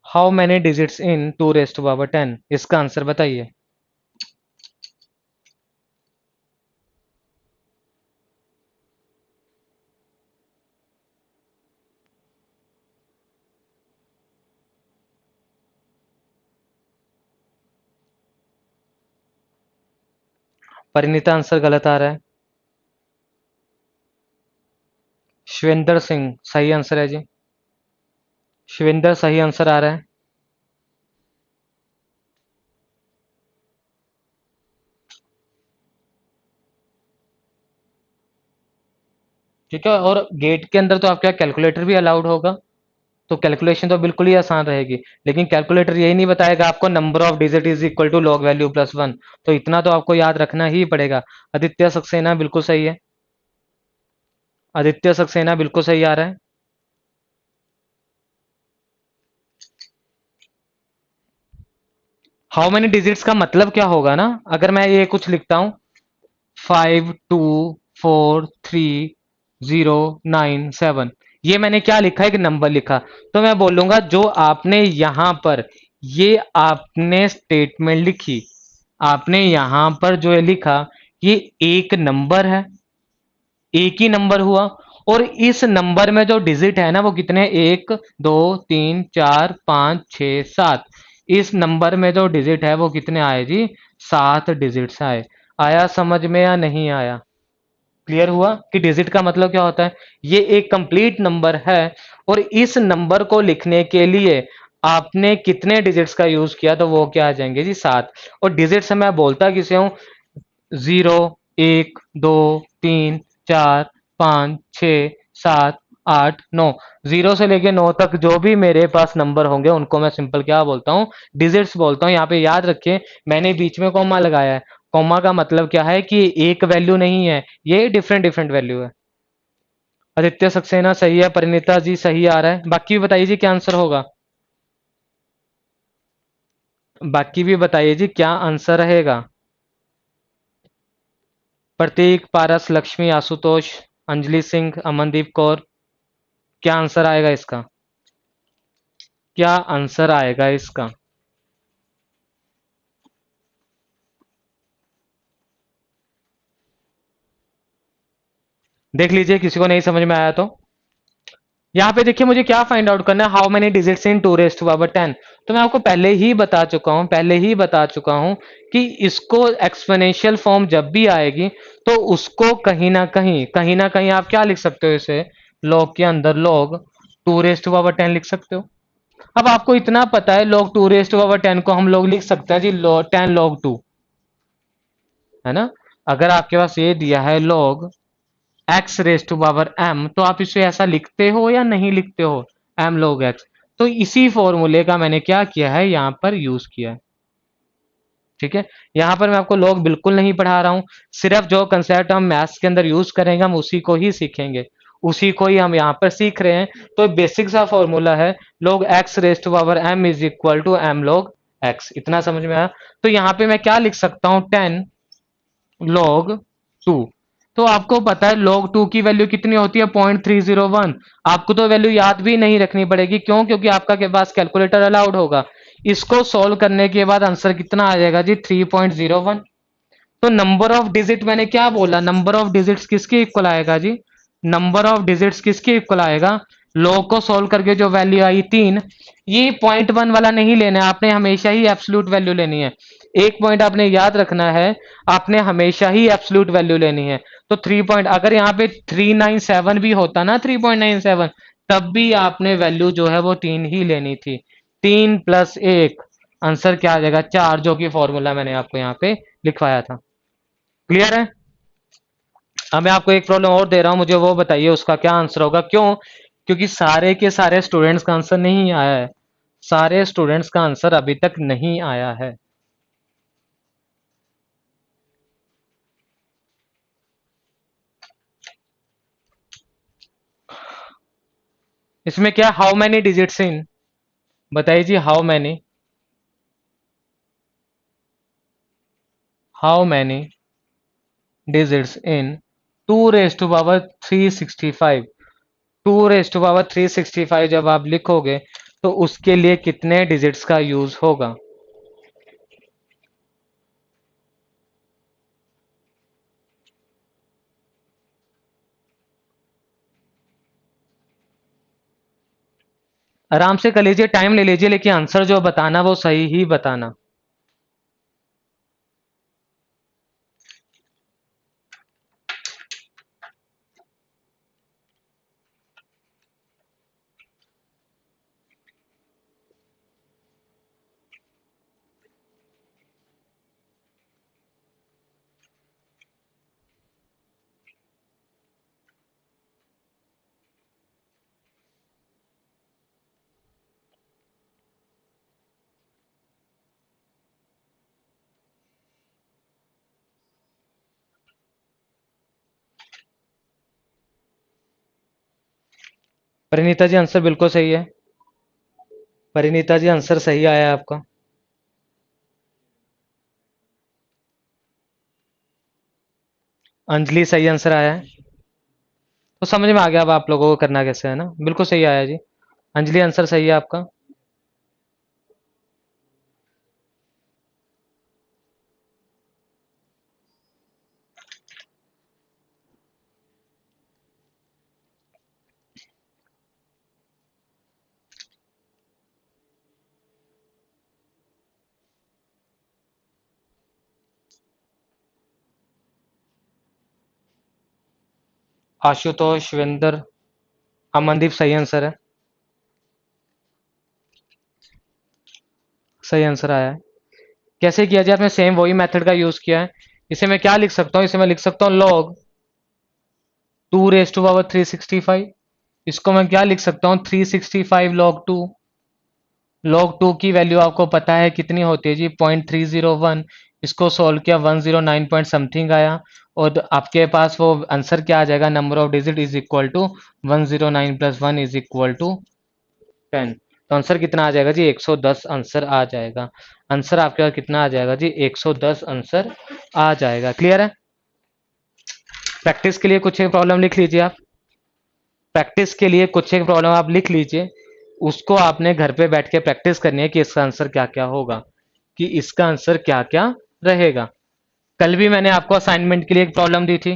How many digits in 2 raise to power 10? इसका आंसर बताइए। Parineeta answer गलत आ रहा है। शिवेंद्र सिंह सही आंसर है जी। शिवेंद्र सही आंसर आ रहा है। ठीक है, और गेट के अंदर तो आपका कैलकुलेटर भी अलाउड होगा, तो कैलकुलेशन तो बिल्कुल ही आसान रहेगी। लेकिन कैलकुलेटर यही नहीं बताएगा आपको number of digit is equal to log value plus one, तो इतना तो आपको याद रखना ही पड़ेगा। आदित्य सक्सेना बिल्कुल सही है। आदित्य सक्सेना बिल्कुल सही आ रहा है। हाउ मेनी डिजिट्स का मतलब क्या होगा ना, अगर मैं ये कुछ लिखता हूं 524309, ये मैंने क्या लिखा, एक नंबर लिखा, तो मैं बोलूंगा जो आपने यहां पर, ये आपने स्टेटमेंट लिखी, आपने यहां पर जो है लिखा, ये एक नंबर है, एक ही नंबर हुआ। और इस नंबर में जो डिजिट है ना वो कितने, एक दो तीन चार पाँच छ सात, इस नंबर में जो डिजिट है वो कितने आए जी, सात डिजिट्स आए। आया समझ में या नहीं आया? क्लियर हुआ कि डिजिट का मतलब क्या होता है, ये एक कंप्लीट नंबर है, और इस नंबर को लिखने के लिए आपने कितने डिजिट्स का यूज किया, तो वो क्या आ जाएंगे जी, सात। और डिजिट्स मैं बोलता किसे हूं, 0 1 2 3 4 5 6 7 8 9, 0 से लेके 9 तक जो भी मेरे पास नंबर होंगे उनको मैं सिंपल क्या बोलता हूँ, डिजिट्स बोलता हूँ। यहाँ पे याद रखिए मैंने बीच में कॉमा लगाया है, कॉमा का मतलब क्या है कि एक वैल्यू नहीं है, ये डिफरेंट डिफरेंट वैल्यू है। आदित्य सक्सेना सही है, परिणीता जी सही आ रहा है। बाकी भी बताइए जी क्या आंसर होगा, बाकी भी बताइए जी क्या आंसर रहेगा। प्रतीक, पारस, लक्ष्मी, आशुतोष, अंजलि सिंह, अमनदीप कौर, क्या आंसर आएगा इसका, क्या आंसर आएगा इसका? देख लीजिए किसी को नहीं समझ में आया तो। यहाँ पे देखिए मुझे क्या फाइंड आउट करना है, how many digits in 2 raised to power 10। तो मैं आपको पहले ही बता चुका हूँ, पहले ही बता चुका हूँ कि इसको एक्सपोनेंशियल फॉर्म जब भी आएगी तो उसको कहीं ना कहीं आप क्या लिख सकते हो, इसे लॉग के अंदर लॉग 2 raised to power 10 लिख सकते हो। अब आपको इतना पता है log 2 raised to power 10 को हम लोग लिख सकते हैं जी 10 log 2, है ना। अगर आपके पास ये दिया है log x raised to power m, तो आप इसे ऐसा लिखते हो या नहीं लिखते हो, m log x। तो इसी फॉर्मूले का मैंने क्या किया है, यहां पर यूज किया है। ठीक है, यहां पर मैं आपको log बिल्कुल नहीं पढ़ा रहा हूं, सिर्फ जो कंसेप्ट हम मैथ्स के अंदर यूज करेंगे हम उसी को ही सीखेंगे, उसी को ही हम यहाँ पर सीख रहे हैं। तो बेसिक सा फॉर्मूला है log x raised to power m is equal to m log x, इतना समझ में आया। तो यहाँ पे मैं क्या लिख सकता हूँ, 10 log 2। तो आपको पता है log 2 की वैल्यू कितनी होती है, 0.301। आपको तो वैल्यू याद भी नहीं रखनी पड़ेगी, क्यों, क्योंकि आपका के पास कैलकुलेटर अलाउड होगा। इसको सॉल्व करने के बाद आंसर कितना आ जाएगा जी, 3.01। तो नंबर ऑफ डिजिट मैंने क्या बोला, नंबर ऑफ डिजिट्स किसके इक्वल आएगा जी, नंबर ऑफ डिजिट्स किसके इक्वल आएगा, लॉग को सॉल्व करके जो वैल्यू आई 3, ये 0.1 वाला नहीं लेना है, आपने हमेशा ही एब्सोल्यूट वैल्यू लेनी है। एक पॉइंट आपने याद रखना है, आपने हमेशा ही एब्सोल्यूट वैल्यू लेनी है। तो 3 पॉइंट, अगर यहाँ पे 397 भी होता ना, 3.97, तब भी आपने वैल्यू जो है वो 3 ही लेनी थी। 3 + 1 आंसर क्या आ जाएगा, 4, जो कि फॉर्मूला मैंने आपको यहाँ पे लिखवाया था। क्लियर है? अब मैं आपको एक प्रॉब्लम और दे रहा हूं, मुझे वो बताइए उसका क्या आंसर होगा। क्यों? क्योंकि सारे के सारे स्टूडेंट्स का आंसर नहीं आया है, सारे स्टूडेंट्स का आंसर अभी तक नहीं आया है। इसमें क्या, हाउ मैनी डिजिट्स इन, बताइए जी, how many digits in 2 raised to power 365। 2 raised to power 365 जब आप लिखोगे तो उसके लिए कितने डिजिट्स का यूज होगा। आराम से कर लीजिए, टाइम ले लीजिए, लेकिन आंसर जो बताना वो सही ही बताना। परिणीता जी आंसर बिल्कुल सही है। परिणीता जी आंसर सही आया है आपका। अंजलि सही आंसर आया है। तो समझ में आ गया अब आप लोगों को करना कैसे है ना, बिल्कुल सही आया जी। अंजलि आंसर सही है आपका। आशुतोष, शिवेंद्र, अमनदीप सही आंसर है। सही आंसर आया है। कैसे किया जी? आपने सेम वही मेथड का यूज किया है। इसे मैं क्या लिख सकता हूँ? इसे मैं लिख सकता हूँ log 2 raised to power 365। इसको मैं क्या लिख सकता हूँ? 365 log 2। log 2 की वैल्यू आपको पता है कितनी होती है जी? 0.301। इसको सोल्व किया 109 पॉइंट समथिंग आया। और आपके पास वो आंसर क्या आ जाएगा? Number of digit is equal to 109 plus 1 is equal to 10। तो आंसर कितना आ जाएगा जी? 110 आंसर आ जाएगा। आंसर आपके पास कितना आ जाएगा जी? 110 आंसर आ जाएगा। क्लियर है? प्रैक्टिस के लिए कुछ एक प्रॉब्लम लिख लीजिए आप। प्रैक्टिस के लिए कुछ एक प्रॉब्लम आप लिख लीजिए। उसको आपने घर पे बैठ के प्रैक्टिस करनी है कि इसका आंसर क्या क्या होगा, कि इसका आंसर क्या क्या रहेगा। कल भी मैंने आपको असाइनमेंट के लिए एक प्रॉब्लम दी थी।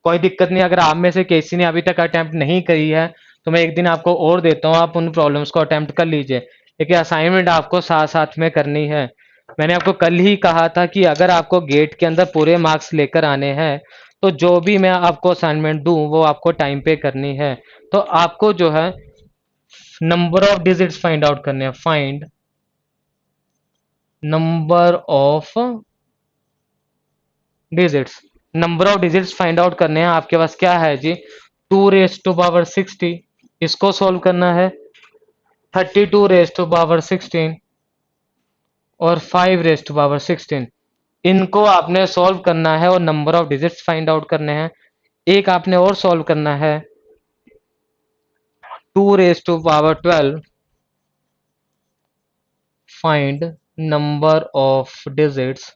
कोई दिक्कत नहीं, अगर आप में से किसी ने अभी तक अटेम्प्ट नहीं करी है तो मैं एक दिन आपको और देता हूँ, आप उन प्रॉब्लम्स को अटेम्प्ट कर लीजिए। लेकिन असाइनमेंट आपको साथ साथ में करनी है। मैंने आपको कल ही कहा था कि अगर आपको गेट के अंदर पूरे मार्क्स लेकर आने हैं तो जो भी मैं आपको असाइनमेंट दूं वो आपको टाइम पे करनी है। तो आपको जो है number of digits find out करने हैं। Find number of digits, number of digits find out करने हैं। आपके पास क्या है जी? 2 raised to power 60। इसको सोल्व करना है 32 raised to power 16 और 5 raised to power 16। इनको आपने सॉल्व करना है और number of digits find out करने हैं। एक आपने और सॉल्व करना है 2 raised to power 12। Find number of digits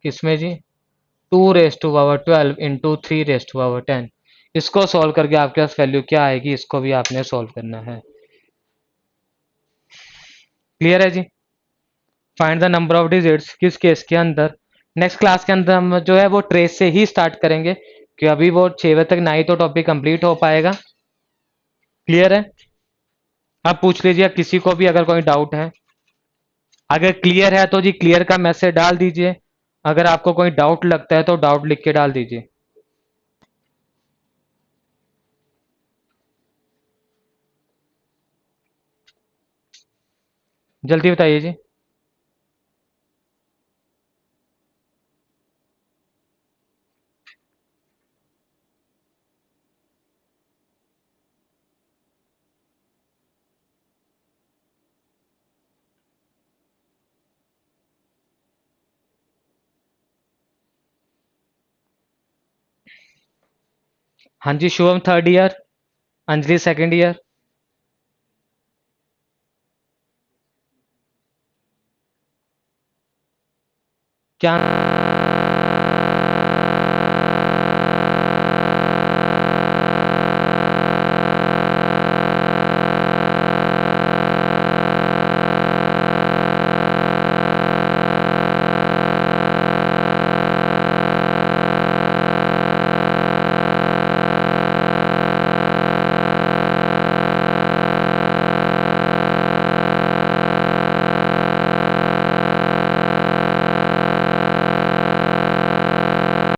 किसमें जी? 2 raised to power 12 into 3 raised to power 10। इसको सॉल्व करके आपके पास वैल्यू क्या आएगी? इसको भी आपने सॉल्व करना है। क्लियर है जी? Find the number of digits किस केस के अंदर? नेक्स्ट क्लास के अंदर हम जो है वो ट्रेस से ही स्टार्ट करेंगे, कि अभी वो 6 बजे तक ना ही तो टॉपिक कंप्लीट हो पाएगा। क्लियर है? आप पूछ लीजिए किसी को भी अगर कोई डाउट है। अगर क्लियर है तो जी क्लियर का मैसेज डाल दीजिए। अगर आपको कोई डाउट लगता है तो डाउट लिख के डाल दीजिए। जल्दी बताइए जी। हाँ जी, Shubham 3rd year, Anjali 2nd year. क्या